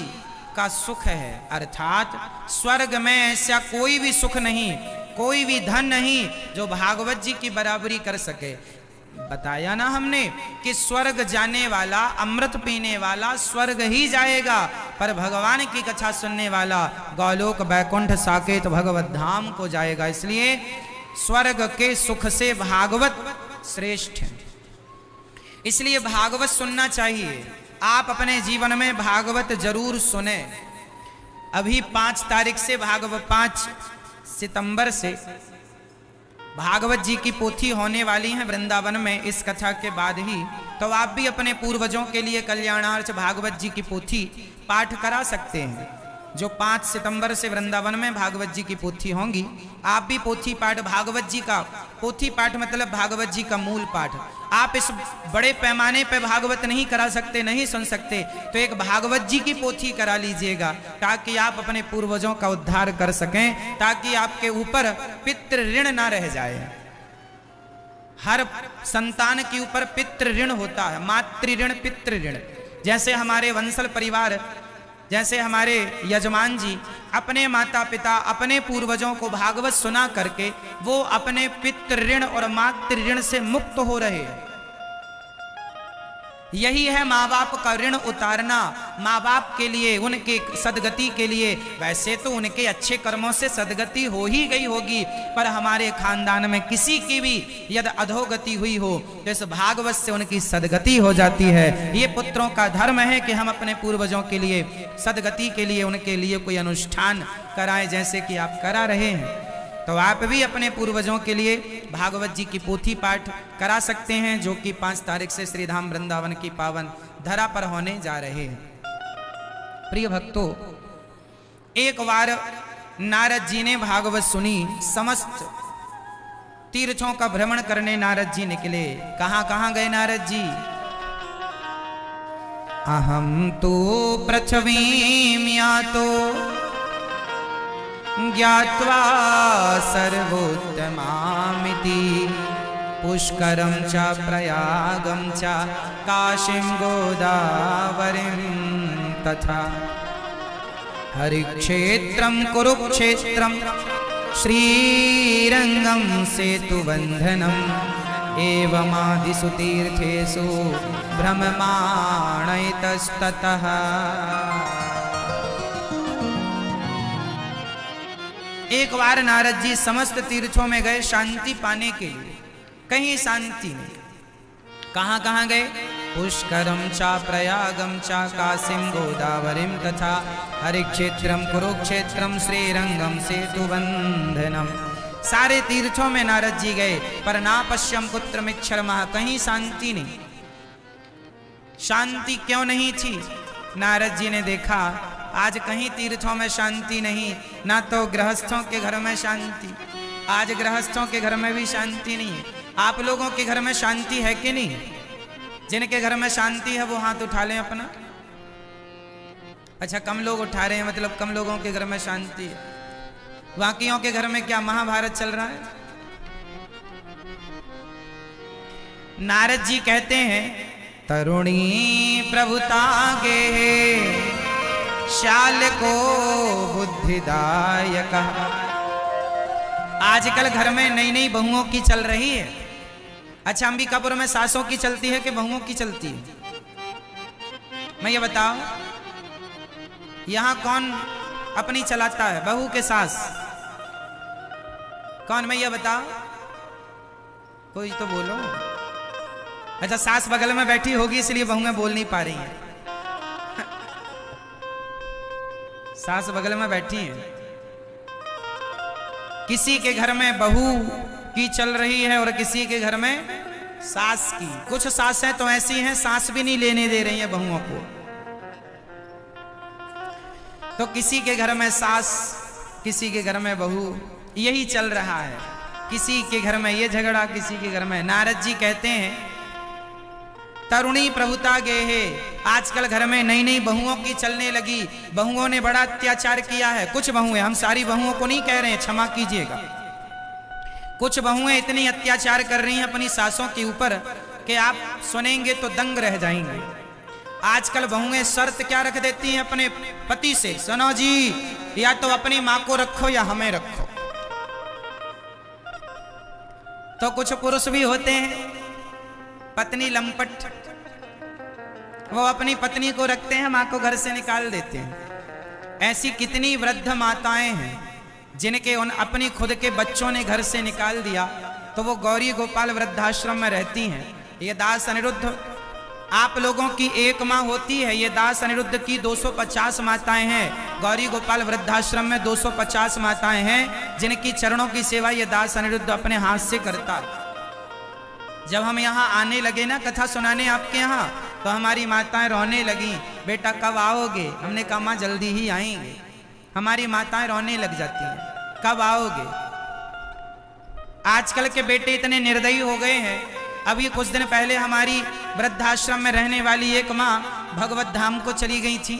का सुख है, अर्थात स्वर्ग में ऐसा कोई भी सुख नहीं, कोई भी धन नहीं जो भागवत जी की बराबरी कर सके। बताया ना हमने कि स्वर्ग जाने वाला, अमृत पीने वाला स्वर्ग ही जाएगा, पर भगवान की कथा सुनने वाला गौलोक बैकुंठ साकेत भगवत धाम को जाएगा। इसलिए स्वर्ग के सुख से भागवत श्रेष्ठ है, इसलिए भागवत सुनना चाहिए। आप अपने जीवन में भागवत जरूर सुने। अभी 5 तारीख से 5 सितंबर से भागवत जी की पोथी होने वाली है वृंदावन में। इस कथा के बाद ही तो आप भी अपने पूर्वजों के लिए कल्याणार्थ भागवत जी की पोथी पाठ करा सकते हैं। जो 5 सितंबर से वृंदावन में भागवत जी की पोथी होंगी, आप भी पोथी पाठ, भागवत जी का पोथी पाठ मतलब भागवत जी का मूल पाठ। आप इस बड़े पैमाने पे भागवत नहीं करा सकते, नहीं सुन सकते, तो एक भागवत जी की पोथी करा लीजिएगा, ताकि आप अपने पूर्वजों का उद्धार कर सकें, ताकि आपके ऊपर पितृ ऋण ना रह जाए। हर संतान के ऊपर पितृ ऋण होता है, मातृ ऋण, पितृ ऋण। जैसे हमारे वंशल परिवार, जैसे हमारे यजमान जी अपने माता पिता, अपने पूर्वजों को भागवत सुना करके वो अपने पितृ ऋण और मातृ ऋण से मुक्त हो रहे हैं। यही है माँ बाप का ऋण उतारना, माँ बाप के लिए, उनके सदगति के लिए। वैसे तो उनके अच्छे कर्मों से सदगति हो ही गई होगी, पर हमारे खानदान में किसी की भी यदि अधोगति हुई हो तो इस भागवत से उनकी सदगति हो जाती है। ये पुत्रों का धर्म है कि हम अपने पूर्वजों के लिए, सदगति के लिए, उनके लिए कोई अनुष्ठान कराएं, जैसे कि आप करा रहे हैं। तो आप भी अपने पूर्वजों के लिए भागवत जी की पोथी पाठ करा सकते हैं, जो कि 5 तारीख से श्रीधाम वृंदावन की पावन धरा पर होने जा रहे हैं। प्रिय भक्तों, एक बार नारद जी ने भागवत सुनी। समस्त तीर्थों का भ्रमण करने नारद जी निकले। कहां कहां गए नारद जी? अहम तो पृथ्वीं यातो ज्ञात्वा सर्वोत्तमामिति पुष्करं च प्रयागं च काशीं गोदावरीं तथा हरिक्षेत्रं कुरुक्षेत्रं श्रीरंगं सेतुबन्धनम् एवमादिषु तीर्थेषु भ्रममाणैतस्ततः। एक बार नारद जी समस्त तीर्थों में गए शांति पाने के लिए, कहीं शांति नहीं। कहां कहां गए? पुष्करम चा प्रयागम चा काशीं गोदावरीं तथा हरिक्षेत्रम कुरुक्षेत्रम श्रीरंगम सेतुबंधनम। सारे तीर्थों में नारद जी गए, पर ना पश्यम पुत्रमिच्छर्मः, कहीं शांति नहीं। शांति क्यों नहीं थी? नारद जी ने देखा आज कहीं तीर्थों में शांति नहीं, ना तो गृहस्थों के घर में शांति। आज गृहस्थों के घर में भी शांति नहीं। आप लोगों के घर में शांति है कि नहीं? जिनके घर में शांति है वो हाथ उठा लें अपना। अच्छा, कम लोग उठा रहे हैं, मतलब कम लोगों के घर में शांति है। बाकियों के घर में क्या महाभारत चल रहा है? नारद जी कहते हैं, तरुणी प्रभुता गे शाल को बुद्धिदायक। आजकल घर में नई नई बहुओं की चल रही है। अच्छा, अंबिकापुर में सासों की चलती है कि बहुओं की चलती है? मैं ये बताओ, यहां कौन अपनी चलाता है, बहू के सास? कौन? मैं ये बताओ, कोई तो बोलो। अच्छा, सास बगल में बैठी होगी इसलिए बहुएं बोल नहीं पा रही हैं। सास बगल में बैठी है। किसी के घर में बहू की चल रही है और किसी के घर में सास की। कुछ सासें तो ऐसी हैं, सास भी नहीं लेने दे रही हैं बहुओं को। तो किसी के घर में सास, किसी के घर में बहू, यही चल रहा है। किसी के घर में ये झगड़ा, किसी के घर में। नारद जी कहते हैं तरुणी प्रभुता गे है। आजकल घर में नई नई बहुओं की चलने लगी। बहुओं ने बड़ा अत्याचार किया है। कुछ बहुएं, हम सारी बहुओं को नहीं कह रहे हैं, क्षमा कीजिएगा। कुछ बहुएं इतनी अत्याचार कर रही हैं अपनी सासों के ऊपर कि आप सुनेंगे तो दंग रह जाएंगे। आजकल बहुएं शर्त क्या रख देती हैं अपने पति से, सुनो जी, या तो अपनी मां को रखो या हमें रखो। तो कुछ पुरुष भी होते हैं पत्नी लंपट, वो अपनी पत्नी को रखते हैं, मां को घर से निकाल देते हैं। ऐसी कितनी वृद्ध माताएं हैं जिनके उन अपनी खुद के बच्चों ने घर से निकाल दिया, तो वो गौरी गोपाल वृद्धाश्रम में रहती हैं। ये दास अनिरुद्ध आप लोगों की एक माँ होती है, ये दास अनिरुद्ध की 250 माताएं हैं। गौरी गोपाल वृद्धाश्रम में 250 माताएं हैं जिनकी चरणों की सेवा ये दास अनिरुद्ध अपने हाथ से करता है। जब हम यहाँ आने लगे ना कथा सुनाने आपके यहाँ, तो हमारी माताएं रोने लगी, बेटा कब आओगे? हमने कहा माँ जल्दी ही आएंगे। हमारी माताएं रोने लग जाती हैं, कब आओगे? आजकल के बेटे इतने निर्दयी हो गए हैं। अभी कुछ दिन पहले हमारी वृद्धाश्रम में रहने वाली एक माँ भगवत धाम को चली गई थी,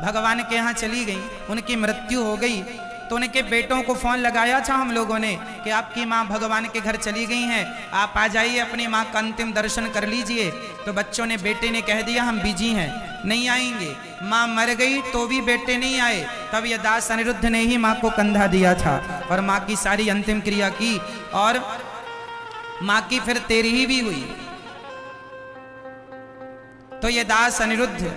भगवान के यहाँ चली गई, उनकी मृत्यु हो गई। तो उनके बेटों को फोन लगाया था हम लोगों ने कि आपकी माँ भगवान के घर चली गई हैं, आप आ जाइए, अपनी माँ का अंतिम दर्शन कर लीजिए। तो बच्चों ने, बेटे ने कह दिया हम बिजी हैं, नहीं आएंगे। माँ मर गई तो भी बेटे नहीं आए। तब यह दास अनिरुद्ध ने ही माँ को कंधा दिया था और माँ की सारी अंतिम क्रिया की, और माँ की फिर तेरी ही भी हुई। तो ये दास अनिरुद्ध,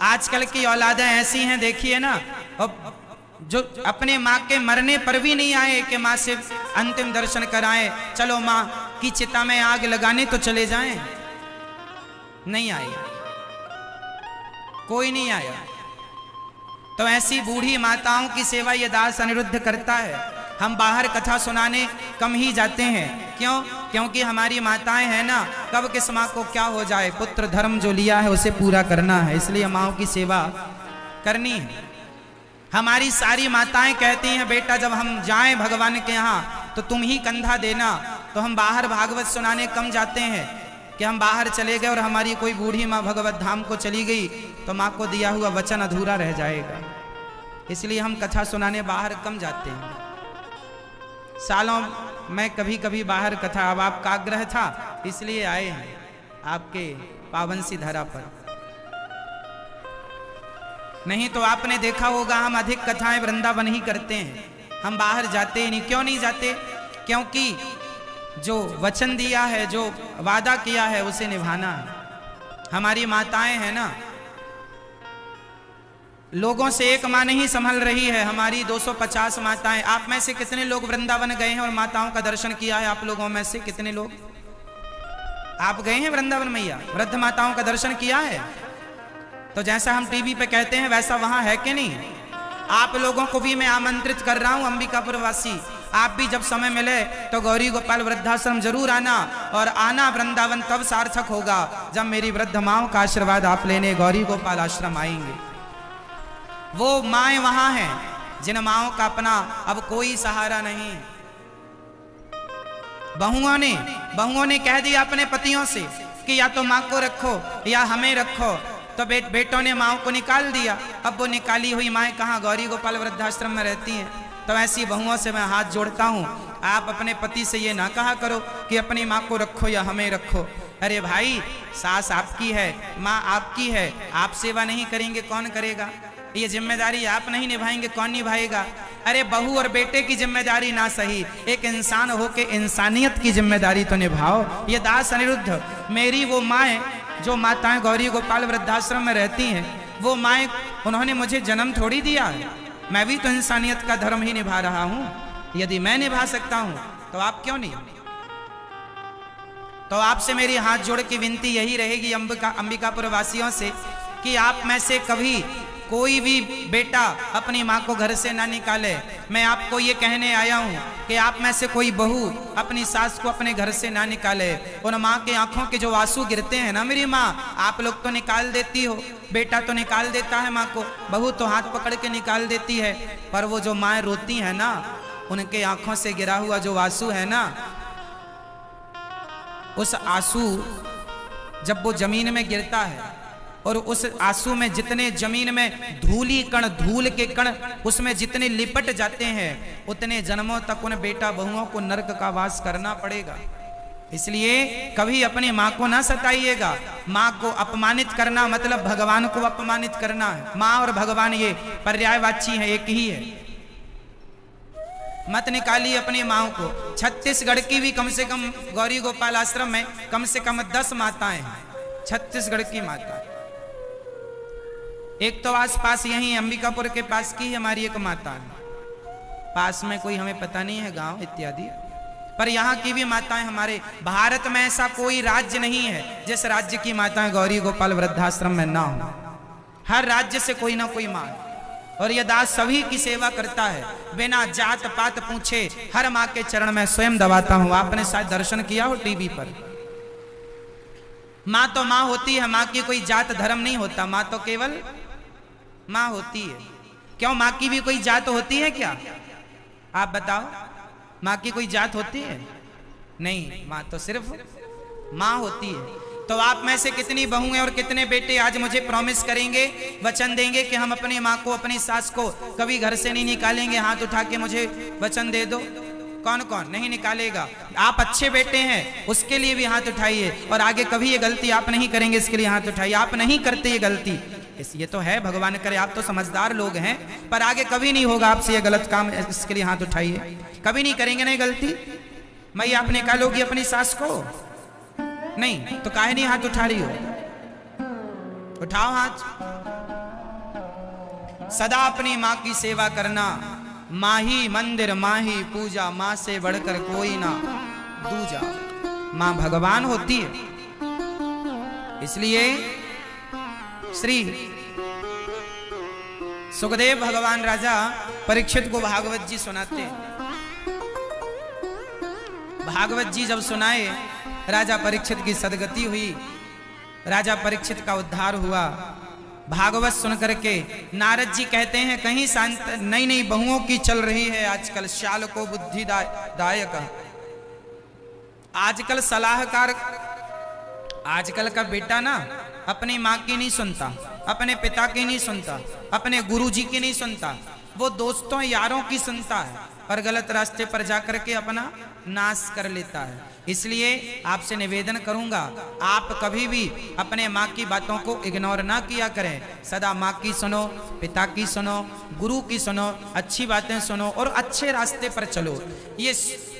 आजकल की औलादें ऐसी हैं, देखिए ना, जो अपने माँ के मरने पर भी नहीं आए कि माँ से अंतिम दर्शन कराएं, चलो माँ की चिता में आग लगाने तो चले जाएं। नहीं आए, कोई नहीं आया। तो ऐसी बूढ़ी माताओं की सेवा ये दास अनिरुद्ध करता है। हम बाहर कथा सुनाने कम ही जाते हैं। क्यों? क्योंकि हमारी माताएं हैं ना, कब किस माँ को क्या हो जाए, पुत्र धर्म जो लिया है उसे पूरा करना है, इसलिए माँओं की सेवा करनी है। हमारी सारी माताएं कहती हैं बेटा जब हम जाएं भगवान के यहाँ तो तुम ही कंधा देना। तो हम बाहर भागवत सुनाने कम जाते हैं कि हम बाहर चले गए और हमारी कोई बूढ़ी माँ भगवत धाम को चली गई तो माँ को दिया हुआ वचन अधूरा रह जाएगा, इसलिए हम कथा सुनाने बाहर कम जाते हैं। सालों में कभी कभी बाहर कथा, अब आपका आग्रह था इसलिए आए हैं आपके पावन सी धरा पर। नहीं तो आपने देखा होगा हम अधिक कथाएं वृंदावन ही करते हैं, हम बाहर जाते ही नहीं। क्यों नहीं जाते? क्योंकि जो वचन दिया है, जो वादा किया है उसे निभाना है। हमारी माताएं हैं ना, लोगों से एक माँ नहीं संभल रही है, हमारी 250 माताएं। आप में से कितने लोग वृंदावन गए हैं और माताओं का दर्शन किया है? आप लोगों में से कितने लोग आप गए हैं वृंदावन मैया, वृद्ध माताओं का दर्शन किया है? तो जैसा हम टीवी पे कहते हैं वैसा वहां है कि नहीं? आप लोगों को भी मैं आमंत्रित कर रहा हूं, अंबिकापुर वासी, आप भी जब समय मिले तो गौरी गोपाल वृद्धाश्रम जरूर आना। और आना वृंदावन तब सार्थक होगा जब मेरी वृद्ध माओं का आशीर्वाद आप लेने गौरी गोपाल आश्रम आएंगे। वो माएं वहां हैं जिन माओं का अपना अब कोई सहारा नहीं। बहुओं ने कह दिया अपने पतियों से कि या तो माँ को रखो या हमें रखो, तो बेटों ने माओं को निकाल दिया। अब वो निकाली हुई माएं कहाँ? गौरी गोपाल वृद्धाश्रम में रहती हैं। तो ऐसी बहुओं से मैं हाथ जोड़ता हूँ, आप अपने पति से ये ना कहा करो कि अपनी माँ को रखो या हमें रखो। अरे भाई, सास आपकी है, माँ आपकी है, आप सेवा नहीं करेंगे कौन करेगा? ये जिम्मेदारी आप नहीं निभाएंगे कौन निभाएगा? अरे बहू और बेटे की जिम्मेदारी ना सही, एक इंसान हो के इंसानियत की जिम्मेदारी तो निभाओ। ये दास अनिरुद्ध, मेरी वो माएँ जो माताएं गौरी गोपाल वृद्धाश्रम में रहती हैं, वो माएँ, उन्होंने मुझे जन्म थोड़ी दिया है, मैं भी तो इंसानियत का धर्म ही निभा रहा हूँ। यदि मैं निभा सकता हूँ तो आप क्यों नहीं? तो आपसे मेरी हाथ जोड़ की विनती यही रहेगी अंबिकापुर वासियों से कि आप में से कभी कोई भी बेटा अपनी माँ को घर से ना निकाले। मैं आपको ये कहने आया हूँ कि आप में से कोई बहू अपनी सास को अपने घर से ना निकाले। उन माँ के आंखों के जो आंसू गिरते हैं ना, मेरी माँ आप लोग तो निकाल देती हो, बेटा तो निकाल देता है माँ को, बहू तो हाथ पकड़ के निकाल देती है, पर वो जो माँ रोती है ना, उनके आंखों से गिरा हुआ जो आंसू है ना, उस आंसू जब वो जमीन में गिरता है और उस आंसू में जितने जमीन में धूली कण, धूल के कण उसमें जितने लिपट जाते हैं, उतने जन्मों तक उन बेटा बहुओं को नरक का वास करना पड़ेगा। इसलिए कभी अपनी माँ को ना सताइएगा। माँ को अपमानित करना मतलब भगवान को अपमानित करना है। माँ और भगवान ये पर्यायवाची है, एक ही है। मत निकालिए अपनी माँ को। छत्तीसगढ़ की भी कम से कम गौरी गोपाल आश्रम में कम से कम 10 माताएं हैं, छत्तीसगढ़ की माता। एक तो आसपास यहीं अंबिकापुर के पास की हमारी एक माता है, पास में कोई हमें पता नहीं है गांव इत्यादि, पर यहाँ की भी माताएं। हमारे भारत में ऐसा कोई राज्य नहीं है जिस राज्य की माताएं गौरी गोपाल वृद्धाश्रम में ना हो। हर राज्य से कोई ना कोई माँ, और यह दास सभी की सेवा करता है बिना जात पात पूछे। हर माँ के चरण में स्वयं दबाता हूं। आपने शायद दर्शन किया हो टीवी पर। माँ तो माँ होती है, माँ की कोई जात धर्म नहीं होता, माँ तो केवल माँ होती है। क्यों, माँ की भी कोई जात होती है क्या? आप बताओ, माँ की कोई जात होती है? नहीं, माँ तो सिर्फ माँ होती है। तो आप में से कितनी बहुएं और कितने बेटे आज मुझे प्रॉमिस करेंगे, वचन देंगे कि हम अपनी माँ को, अपनी सास को कभी घर से नहीं निकालेंगे? हाथ उठा के मुझे वचन दे दो। कौन कौन नहीं निकालेगा? आप अच्छे बेटे हैं उसके लिए भी हाथ उठाइए, और आगे कभी ये गलती आप नहीं करेंगे इसके लिए हाथ उठाइए। आप नहीं करते ये गलती, ये तो है, भगवान करे, आप तो समझदार लोग हैं, पर आगे कभी नहीं होगा आपसे ये गलत काम, इसके लिए हाथ उठाइए। कभी नहीं करेंगे ना गलती। मैं आप निकालोगी अपनी सास को? नहीं, तो काहे नहीं हाथ उठा रही हो? उठाओ हाथ। सदा अपनी माँ की सेवा करना। माँ ही मंदिर, माँ ही पूजा, माँ से बढ़कर कोई ना दूजा। माँ भगवान होती है। इसलिए श्री सुखदेव भगवान राजा परीक्षित को भागवत जी सुनाते हैं। भागवत जी जब सुनाए, राजा परीक्षित की सदगति हुई, राजा परीक्षित का उद्धार हुआ। भागवत सुन करके नारद जी कहते हैं, कहीं शांत नई नई बहुओं की चल रही है आजकल, शाल को बुद्धि दायक। आजकल सलाहकार, आजकल का बेटा ना अपनी माँ की नहीं सुनता, अपने पिता की नहीं सुनता, अपने गुरुजी की नहीं सुनता, वो दोस्तों यारों की सुनता है और गलत रास्ते पर जाकर के अपना नाश कर लेता है। इसलिए आपसे निवेदन करूंगा, आप कभी भी अपने माँ की बातों को इग्नोर ना किया करें। सदा माँ की सुनो, पिता की सुनो, गुरु की सुनो, अच्छी बातें सुनो और अच्छे रास्ते पर चलो। ये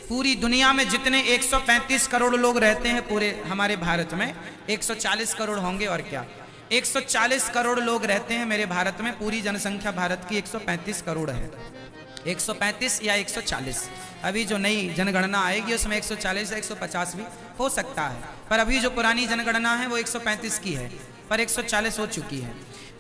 पूरी दुनिया में जितने 135 करोड़ लोग रहते हैं पूरे हमारे भारत में, 140 करोड़ होंगे और क्या, 140 करोड़ लोग रहते हैं मेरे भारत में। पूरी जनसंख्या भारत की 135 करोड़ है, 135 या 140। अभी जो नई जनगणना आएगी उसमें 140 या 150 भी हो सकता है, पर अभी जो पुरानी जनगणना है वो 135 की है, पर 140 हो चुकी है।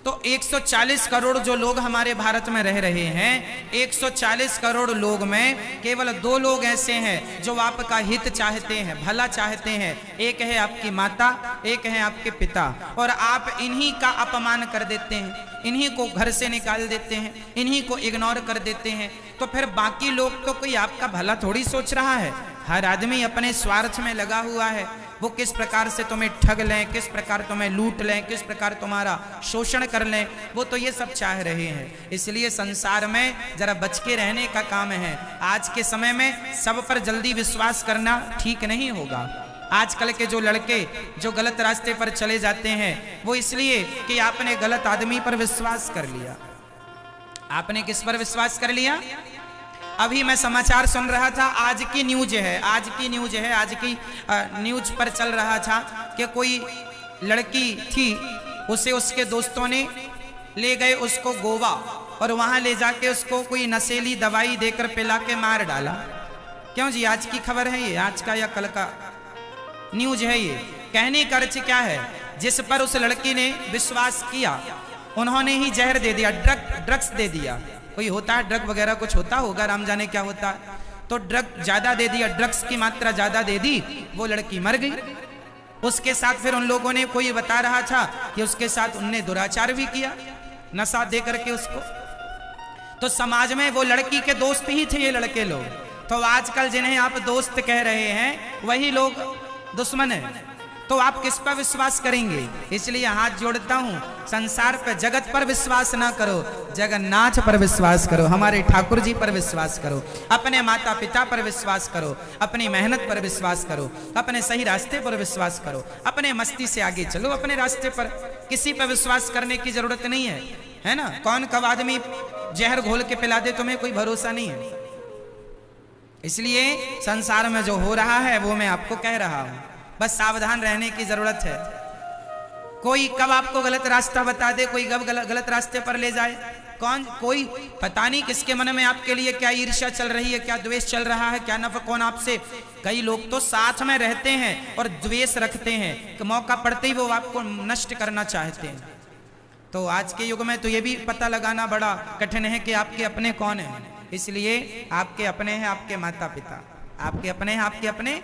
तो 140 करोड़ जो लोग हमारे भारत में रह रहे हैं, 140 करोड़ लोग में केवल 2 लोग ऐसे हैं जो आपका हित चाहते हैं, भला चाहते हैं। एक है आपकी माता, एक है आपके पिता, और आप इन्हीं का अपमान कर देते हैं, इन्हीं को घर से निकाल देते हैं, इन्हीं को इग्नोर कर देते हैं। तो फिर बाकी लोग तो कोई आपका भला थोड़ी सोच रहा है। हर आदमी अपने स्वार्थ में लगा हुआ है। वो किस प्रकार से तुम्हें ठग लें, किस प्रकार तुम्हें लूट लें, किस प्रकार तुम्हारा शोषण कर लें, वो तो ये सब चाह रहे हैं। इसलिए संसार में जरा बच के रहने का काम है। आज के समय में सब पर जल्दी विश्वास करना ठीक नहीं होगा। आजकल के जो लड़के जो गलत रास्ते पर चले जाते हैं, वो इसलिए कि आपने गलत आदमी पर विश्वास कर लिया। आपने किस पर विश्वास कर लिया? अभी मैं समाचार सुन रहा था, आज की न्यूज है, आज की न्यूज पर चल रहा था कि कोई लड़की थी, उसे उसके दोस्तों ने ले गए उसको गोवा, और वहां ले जाके उसको कोई नशीली दवाई देकर पिला के मार डाला। क्यों जी, आज की खबर है ये, आज का या कल का न्यूज है ये। कहने का अर्थ क्या है, जिस पर उस लड़की ने विश्वास किया उन्होंने ही जहर दे दिया, ड्रग्स दे दिया। कोई होता है ड्रग वगैरह कुछ होता होगा, राम जाने क्या होता है, तो ड्रग ज्यादा दे दिया, ड्रग्स की मात्रा ज्यादा दे दी, वो लड़की मर गई। उसके साथ फिर उन लोगों ने, कोई बता रहा था कि उसके साथ उनने दुराचार भी किया, नशा दे करके उसको। तो समाज में वो लड़की के दोस्त ही थे ये लड़के लोग। तो आजकल जिन्हें आप दोस्त कह रहे हैं वही लोग दुश्मन है, तो आप किस पर विश्वास करेंगे? इसलिए हाथ जोड़ता हूं, संसार पर, जगत पर विश्वास ना करो, जगन्नाथ पर विश्वास करो, हमारे ठाकुर जी पर विश्वास करो, अपने माता पिता पर विश्वास करो, अपनी मेहनत पर विश्वास करो, अपने सही रास्ते पर विश्वास करो, अपने मस्ती से आगे चलो अपने रास्ते पर। किसी पर विश्वास करने की जरूरत नहीं है ना? कौन कब आदमी जहर घोल के पिला दे, तुम्हें कोई भरोसा नहीं है। इसलिए संसार में जो हो रहा है वो मैं आपको कह रहा हूं, बस सावधान रहने की जरूरत है। कोई कब आपको गलत रास्ता बता दे, कोई कब गलत रास्ते पर ले जाए, कोई पता नहीं किसके मन में आपके लिए क्या ईर्ष्या चल रही है, क्या द्वेष चल रहा है, क्या नफरत, कौन आपसे। कई लोग तो साथ में रहते हैं और द्वेष रखते हैं कि मौका पड़ते ही वो आपको नष्ट करना चाहते हैं। तो आज के युग में तो ये भी पता लगाना बड़ा कठिन है कि आपके अपने कौन है। इसलिए आपके अपने हैं आपके माता पिता, आपके अपने हैं आपके अपने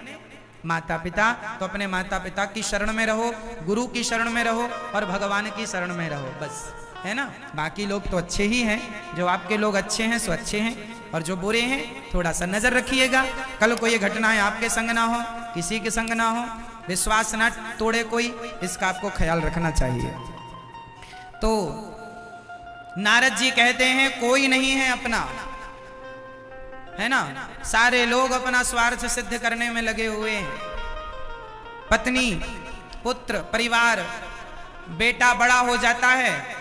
माता पिता। तो अपने माता पिता की शरण में रहो, गुरु की शरण में रहो और भगवान की शरण में रहो, बस, है ना? बाकी लोग तो अच्छे ही हैं, जो आपके लोग अच्छे हैं सो अच्छे हैं, और जो बुरे हैं थोड़ा सा नजर रखिएगा, कल को ये घटनाएं आपके संग ना हो, किसी के संग ना हो, विश्वास ना तोड़े कोई, इसका आपको ख्याल रखना चाहिए। तो नारद जी कहते हैं कोई नहीं है अपना, है ना? सारे लोग अपना स्वार्थ सिद्ध करने में लगे हुए हैं। पत्नी, पुत्र, परिवार, बेटा बड़ा हो जाता है,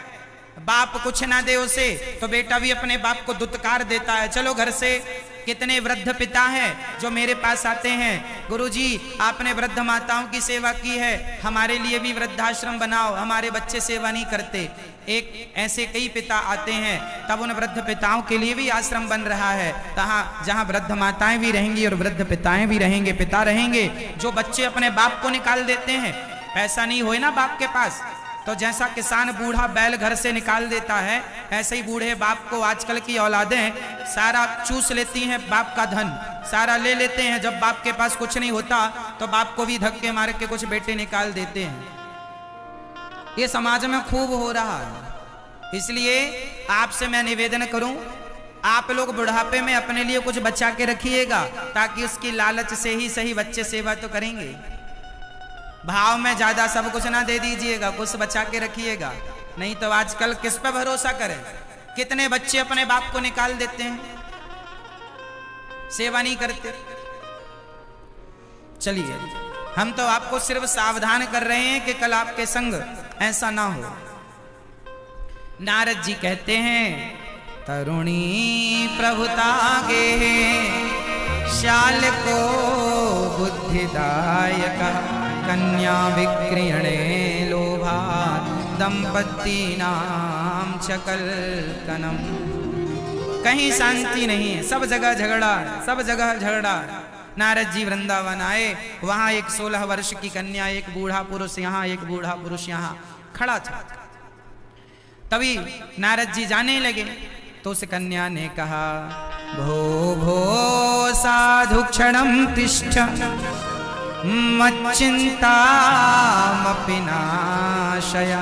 बाप कुछ ना दे उसे, तो बेटा भी अपने बाप को दुत्कार देता है, चलो घर से। कितने वृद्ध पिता हैं जो मेरे पास आते हैं, गुरुजी आपने वृद्ध माताओं की सेवा की है, हमारे लिए भी वृद्धाश्रम बनाओ, हमारे बच्चे सेवा नहीं करते। एक ऐसे कई पिता आते हैं, तब उन वृद्ध पिताओं के लिए भी आश्रम बन रहा है, जहां वृद्ध माताएं भी रहेंगी और वृद्ध पिताएं भी रहेंगे, पिता रहेंगे। जो बच्चे अपने बाप को निकाल देते हैं, पैसा नहीं होए ना बाप के पास, तो जैसा किसान बूढ़ा बैल घर से निकाल देता है, ऐसे ही बूढ़े बाप को आजकल की औलादें सारा चूस लेती हैं, बाप का धन सारा ले लेते हैं। जब बाप के पास कुछ नहीं होता तो बाप को भी धक्के मार के कुछ बेटे निकाल देते हैं। ये समाज में खूब हो रहा है। इसलिए आपसे मैं निवेदन करूं, आप लोग बुढ़ापे में अपने लिए कुछ बचा के रखिएगा, ताकि उसकी लालच से ही सही बच्चे सेवा तो करेंगे। भाव में ज्यादा सब कुछ ना दे दीजिएगा, कुछ बचा के रखिएगा, नहीं तो आजकल किस पर भरोसा करें? कितने बच्चे अपने बाप को निकाल देते हैं, सेवा नहीं करते। चलिए, हम तो आपको सिर्फ सावधान कर रहे हैं कि कल आपके संग ऐसा ना हो। नारद जी कहते हैं, तरुणी प्रभुतागे शाल को बुद्धिदायक कन्या विक्रियणे लोभा दंपति नाम चकल कनम। कहीं शांति नहीं है, सब जगह झगड़ा, सब जगह झगड़ा। नारद जी वृंदावन आए, वहां एक 16 वर्ष की कन्या, एक बूढ़ा पुरुष यहाँ, एक बूढ़ा पुरुष यहाँ खड़ा था। तभी नारद जी जाने लगे, तो उस कन्या ने कहा, भो भो साधु क्षणम तिष्ठ मच्चिंतामपि नाशय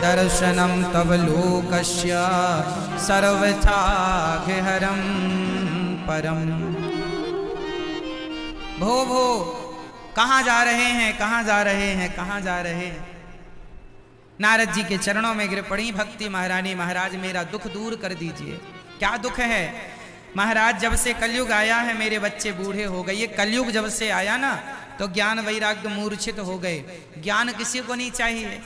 दर्शनम तव लोकस्य सर्वथा गेहरम परम। भो भो, कहाँ जा रहे हैं, कहाँ जा रहे हैं, कहाँ जा रहे हैं? नारद जी के चरणों में गिर पड़ी भक्ति महारानी, महाराज मेरा दुख दूर कर दीजिए। क्या दुख है महाराज? जब से कलयुग आया है मेरे बच्चे बूढ़े हो गए। ये कलयुग जब से आया ना, तो ज्ञान वैराग्य मूर्छित हो गए। ज्ञान किसी को नहीं चाहिए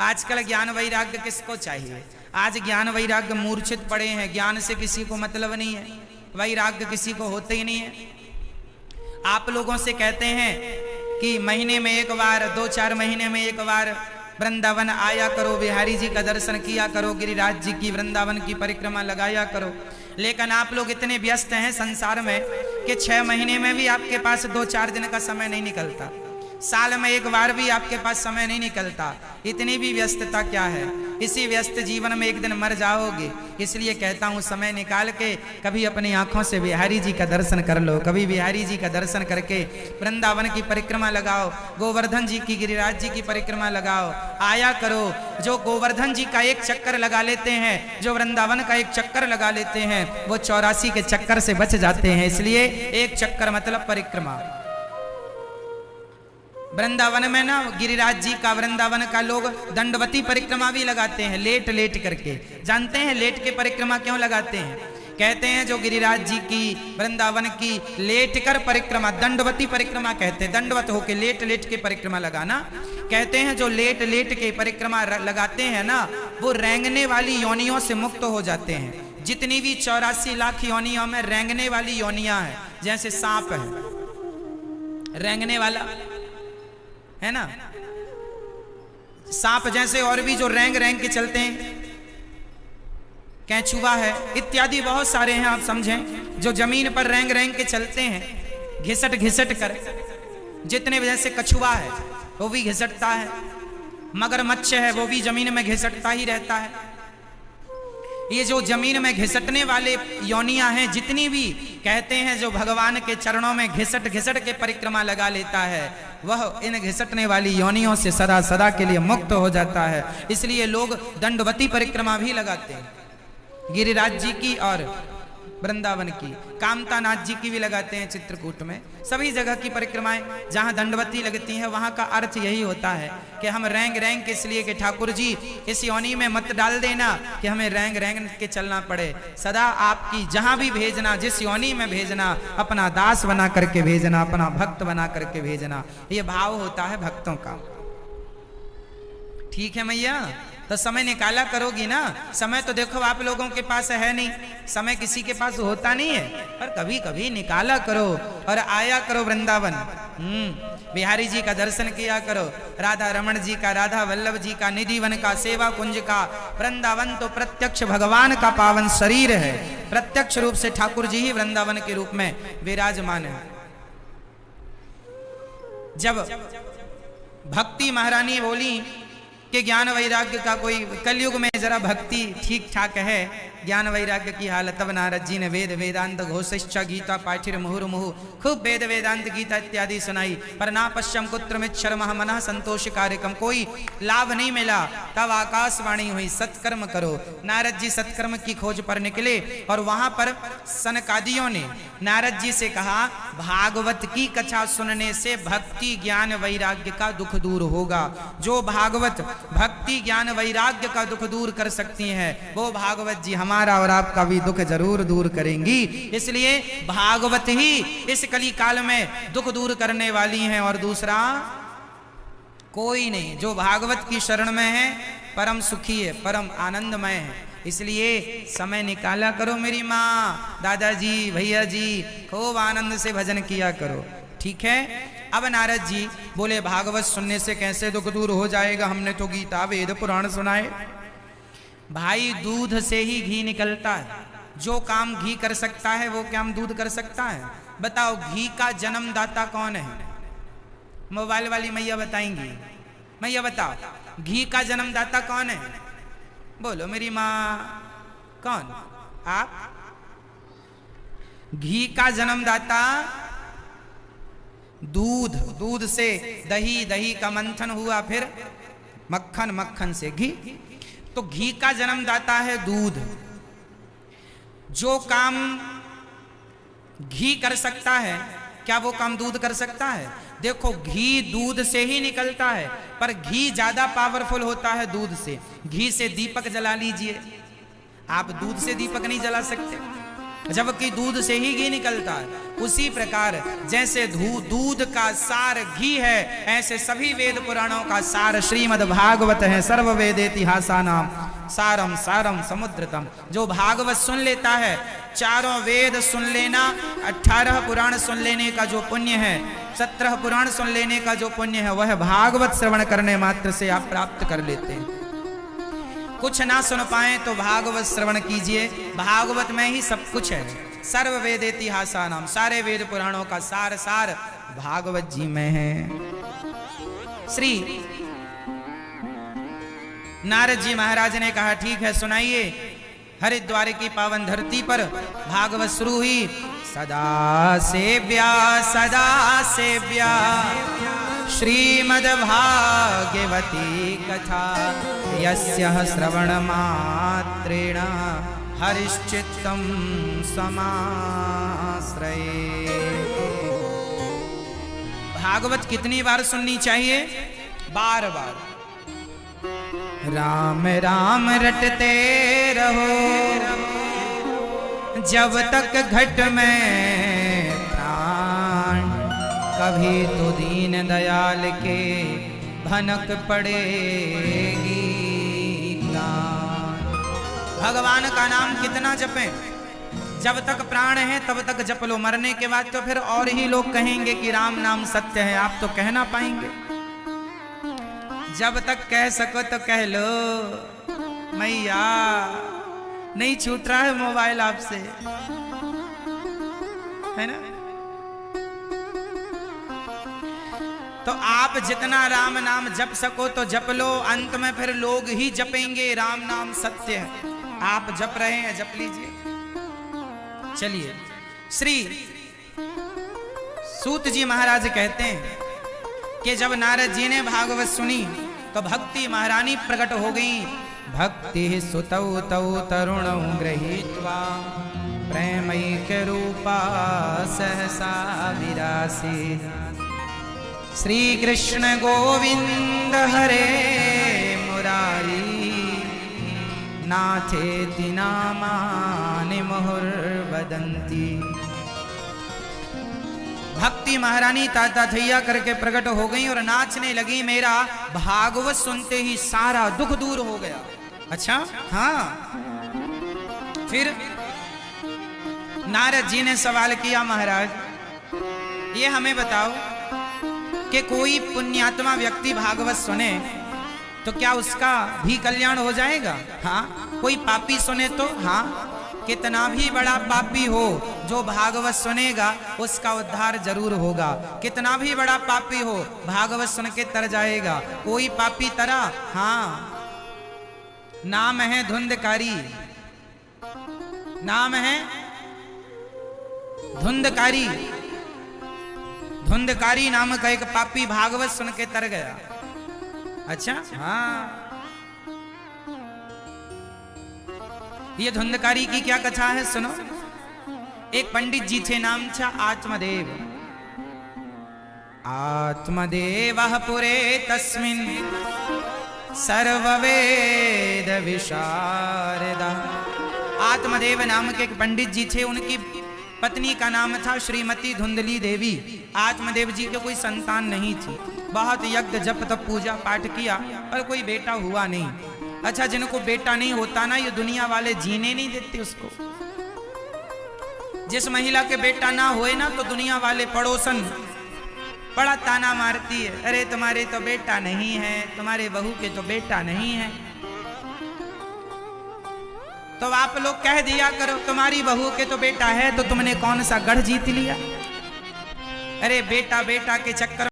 आजकल, ज्ञान वैराग्य किसको चाहिए? आज ज्ञान वैराग्य मूर्छित पड़े हैं, ज्ञान से किसी को मतलब नहीं है, वैराग्य किसी को होते ही नहीं है। आप लोगों से कहते हैं कि महीने में एक बार, 2-4 महीने में एक बार वृंदावन आया करो, बिहारी जी का दर्शन किया करो, गिरिराज जी की वृंदावन की परिक्रमा लगाया करो। लेकिन आप लोग इतने व्यस्त हैं संसार में कि 6 महीने में भी आपके पास 2-4 दिन का समय नहीं निकलता। साल में एक बार भी आपके पास समय नहीं निकलता। इतनी भी व्यस्तता क्या है, इसी व्यस्त जीवन में एक दिन मर जाओगे। इसलिए कहता हूँ समय निकाल के कभी अपनी आंखों से बिहारी जी का दर्शन कर लो, कभी बिहारी जी का दर्शन करके वृंदावन की परिक्रमा लगाओ, गोवर्धन जी की, गिरिराज जी की परिक्रमा लगाओ, आया करो। जो गोवर्धन जी का एक चक्कर लगा लेते हैं, जो वृंदावन का एक चक्कर लगा लेते हैं, वो 84 के चक्कर से बच जाते हैं। इसलिए एक चक्कर मतलब परिक्रमा। वृंदावन में ना गिरिराज जी का, वृंदावन का लोग दंडवती परिक्रमा भी लगाते हैं, लेट लेट करके। जानते हैं लेट के परिक्रमा क्यों लगाते हैं? कहते हैं जो गिरिराज जी की, वृंदावन की लेट कर परिक्रमा, दंडवती परिक्रमा कहते हैं। दंडवत होके लेट लेट के परिक्रमा लगाना। कहते हैं जो लेट लेट के परिक्रमा लगाते हैं ना, वो रेंगने वाली योनियों से मुक्त हो जाते हैं। जितनी भी 84 लाख योनियों में रेंगने वाली योनियां हैं, जैसे सांप है रेंगने वाला है ना, सांप जैसे, और भी जो रेंग रेंग के चलते हैं, कैचुआ है, इत्यादि बहुत सारे हैं। आप समझें, जो जमीन पर रेंग रेंग के चलते हैं, घिसट घिसट कर। जितने जैसे कछुआ है वो भी घिसटता है, मगरमच्छ है वो भी जमीन में घिसटता ही रहता है। ये जो जमीन में घिसटने वाले योनियां हैं जितनी भी, कहते हैं जो भगवान के चरणों में घिसट घिसट के परिक्रमा लगा लेता है, वह इन घिसटने वाली योनियों से सदा सदा के लिए मुक्त हो जाता है। इसलिए लोग दंडवती परिक्रमा भी लगाते हैं, गिरिराज जी की और वृंदावन की, कामता नाथ जी की भी लगाते हैं चित्रकूट में। सभी जगह की परिक्रमाएं जहां दंडवती लगती हैं, वहां का अर्थ यही होता है कि हम रेंग रेंग के, इसलिए कि ठाकुर जी इस योनि में मत डाल देना कि हमें रेंग रेंग के चलना पड़े। सदा आपकी जहां भी भेजना, जिस योनि में भेजना, अपना दास बना करके भेजना, अपना भक्त बना करके भेजना। ये भाव होता है भक्तों का। ठीक है मैया, तो समय निकाला करोगी ना। समय तो देखो आप लोगों के पास है नहीं, समय किसी के पास होता नहीं है, पर कभी कभी निकाला करो और आया करो वृंदावन। बिहारी जी का दर्शन किया करो, राधा रमण जी का, राधा वल्लभ जी का, निधिवन का, सेवा कुंज का। वृंदावन तो प्रत्यक्ष भगवान का पावन शरीर है, प्रत्यक्ष रूप से ठाकुर जी ही वृंदावन के रूप में विराजमान है। जब भक्ति महारानी बोली कि ज्ञान वैराग्य का कोई, कलयुग में जरा भक्ति ठीक ठाक है, ज्ञान वैराग्य की हालत, तब नारद जी ने वेद वेदांत घोषिष्ठा गीता पाठिर मुहुर्मुहु, खूब वेद वेदांत गीता इत्यादि सुनाई। पर ना पश्यम कुत्र मिच्छर मनः संतोष कार्यक्रम, कोई लाभ नहीं मिला। तब आकाशवाणी हुई, सत्कर्म करो। नारद जी सत्कर्म की खोज पर निकले और वहां पर सनकादियों ने नारद जी से कहा, भागवत की कथा सुनने से भक्ति ज्ञान वैराग्य का दुख दूर होगा। जो भागवत भक्ति ज्ञान वैराग्य का दुख दूर कर सकती हैं, वो भागवत जी हमारा और आपका भी दुख जरूर दूर करेंगी। इसलिए भागवत ही इस कली काल में दुख दूर करने वाली हैं, और दूसरा कोई नहीं। जो भागवत की शरण में है परम सुखी है, परम आनंदमय है। इसलिए समय निकाला करो मेरी माँ, दादाजी, भैया जी, खूब आनंद से भजन किया करो। ठीक है। अब नारद जी बोले, भागवत सुनने से कैसे दुख दूर हो जाएगा? हमने तो गीता वेद पुराण सुनाए। भाई दूध से ही घी निकलता है, जो काम घी कर सकता है वो काम दूध कर सकता है? बताओ, घी का जन्मदाता कौन है? मोबाइल वाली मैया बताएंगी। मैया बताओ, घी का जन्मदाता कौन है? बोलो मेरी माँ, कौन? आप? घी का जन्मदाता दूध, दूध से दही, दही का मंथन हुआ, फिर मक्खन, मक्खन से घी। तो घी का जन्मदाता है दूध। जो काम घी कर सकता है, क्या वो काम दूध कर सकता है? देखो, घी दूध से ही निकलता है, पर घी ज्यादा पावरफुल होता है दूध से। घी से दीपक जला लीजिए, आप दूध से दीपक नहीं जला सकते, जबकि दूध से ही घी निकलता है। उसी प्रकार जैसे दूध का सार घी है, ऐसे सभी वेद पुराणों का सार श्रीमद् भागवत है। सर्व वेद इतिहासानाम सारम सारम समुद्रतम। जो भागवत सुन लेता है, चारों वेद सुन लेना, 18 पुराण सुन लेने का जो पुण्य है, 17 पुराण सुन लेने का जो पुण्य है, वह भागवत श्रवण करने मात्र से आप प्राप्त कर लेते हैं। कुछ ना सुन पाए तो भागवत श्रवण कीजिए, भागवत में ही सब कुछ है। सर्व वेद इतिहासानाम, सारे वेद पुराणों का सार सार भागवत जी में है। श्री नारद जी महाराज ने कहा ठीक है सुनाइए। हरिद्वार की पावन धरती पर भागवत शुरू हुई। सदा सेव्या श्रीमद्भागवती कथा यस्यः श्रवण मात्रेण हरिश्चित्तं समाश्रये। भागवत कितनी बार सुननी चाहिए? बार बार। राम राम रटते रहो जब तक घट में प्राण, कभी तो दीन दयाल के भनक पड़ेगी गान। भगवान का नाम कितना जपें? जब तक प्राण है तब तक जप लो। मरने के बाद तो फिर और ही लोग कहेंगे कि राम नाम सत्य है, आप तो कह ना पाएंगे। जब तक कह सको तो कह लो। मैया नहीं छूट रहा है मोबाइल आपसे, है ना? तो आप जितना राम नाम जप सको तो जप लो। अंत में फिर लोग ही जपेंगे राम नाम सत्य है। आप जप रहे हैं, जप लीजिए। चलिए, श्री सूत जी महाराज कहते हैं कि जब नारद जी ने भागवत सुनी तो भक्ति महारानी प्रकट हो गई। भक्ति सुतौ तौ तरुणौ गृहीत्वा प्रेमैक रूपा सहसा विरासी। श्री कृष्ण गोविंद हरे मुरारी नाथेति नामानि मुहुर्वदन्ति। भक्ति महारानी ताता थैया करके प्रकट हो गई और नाचने लगी। मेरा भागवत सुनते ही सारा दुख दूर हो गया। अच्छा, हाँ। फिर नारद जी ने सवाल किया, महाराज ये हमें बताओ कि कोई पुण्यात्मा व्यक्ति भागवत सुने तो क्या उसका भी कल्याण हो जाएगा? हाँ। कोई पापी सुने तो? हाँ। कितना भी बड़ा पापी हो जो भागवत सुनेगा उसका उद्धार जरूर होगा। कितना भी बड़ा पापी हो भागवत सुन के तर जाएगा। कोई पापी तरा? हाँ। नाम है धुंधकारी। नाम है धुंधकारी। धुंधकारी नाम का एक पापी भागवत सुन के तर गया। अच्छा, हाँ। ये धुंधकारी की क्या कथा है सुनो। एक पंडित जी थे, नाम था आत्मदेव। आत्मदेवः पुरे तस्मिन् सर्ववेद विशारदः। आत्मदेव नाम के एक पंडित जी थे, उनकी पत्नी का नाम था श्रीमती धुंधली देवी। आत्मदेव जी के कोई संतान नहीं थी। बहुत यज्ञ जप तप पूजा पाठ किया पर कोई बेटा हुआ नहीं। अच्छा, जिनको बेटा नहीं होता ना, ये दुनिया वाले जीने नहीं देते उसको। जिस महिला के बेटा ना होए ना तो दुनिया वाले पड़ोसन बड़ा ताना मारती है, अरे तुम्हारे तो बेटा नहीं है, तुम्हारे बहू के तो बेटा नहीं है। तो आप लोग कह दिया करो तुम्हारी बहू के तो बेटा है तो तुमने कौन सा गढ़ जीत लिया। अरे बेटा बेटा के चक्कर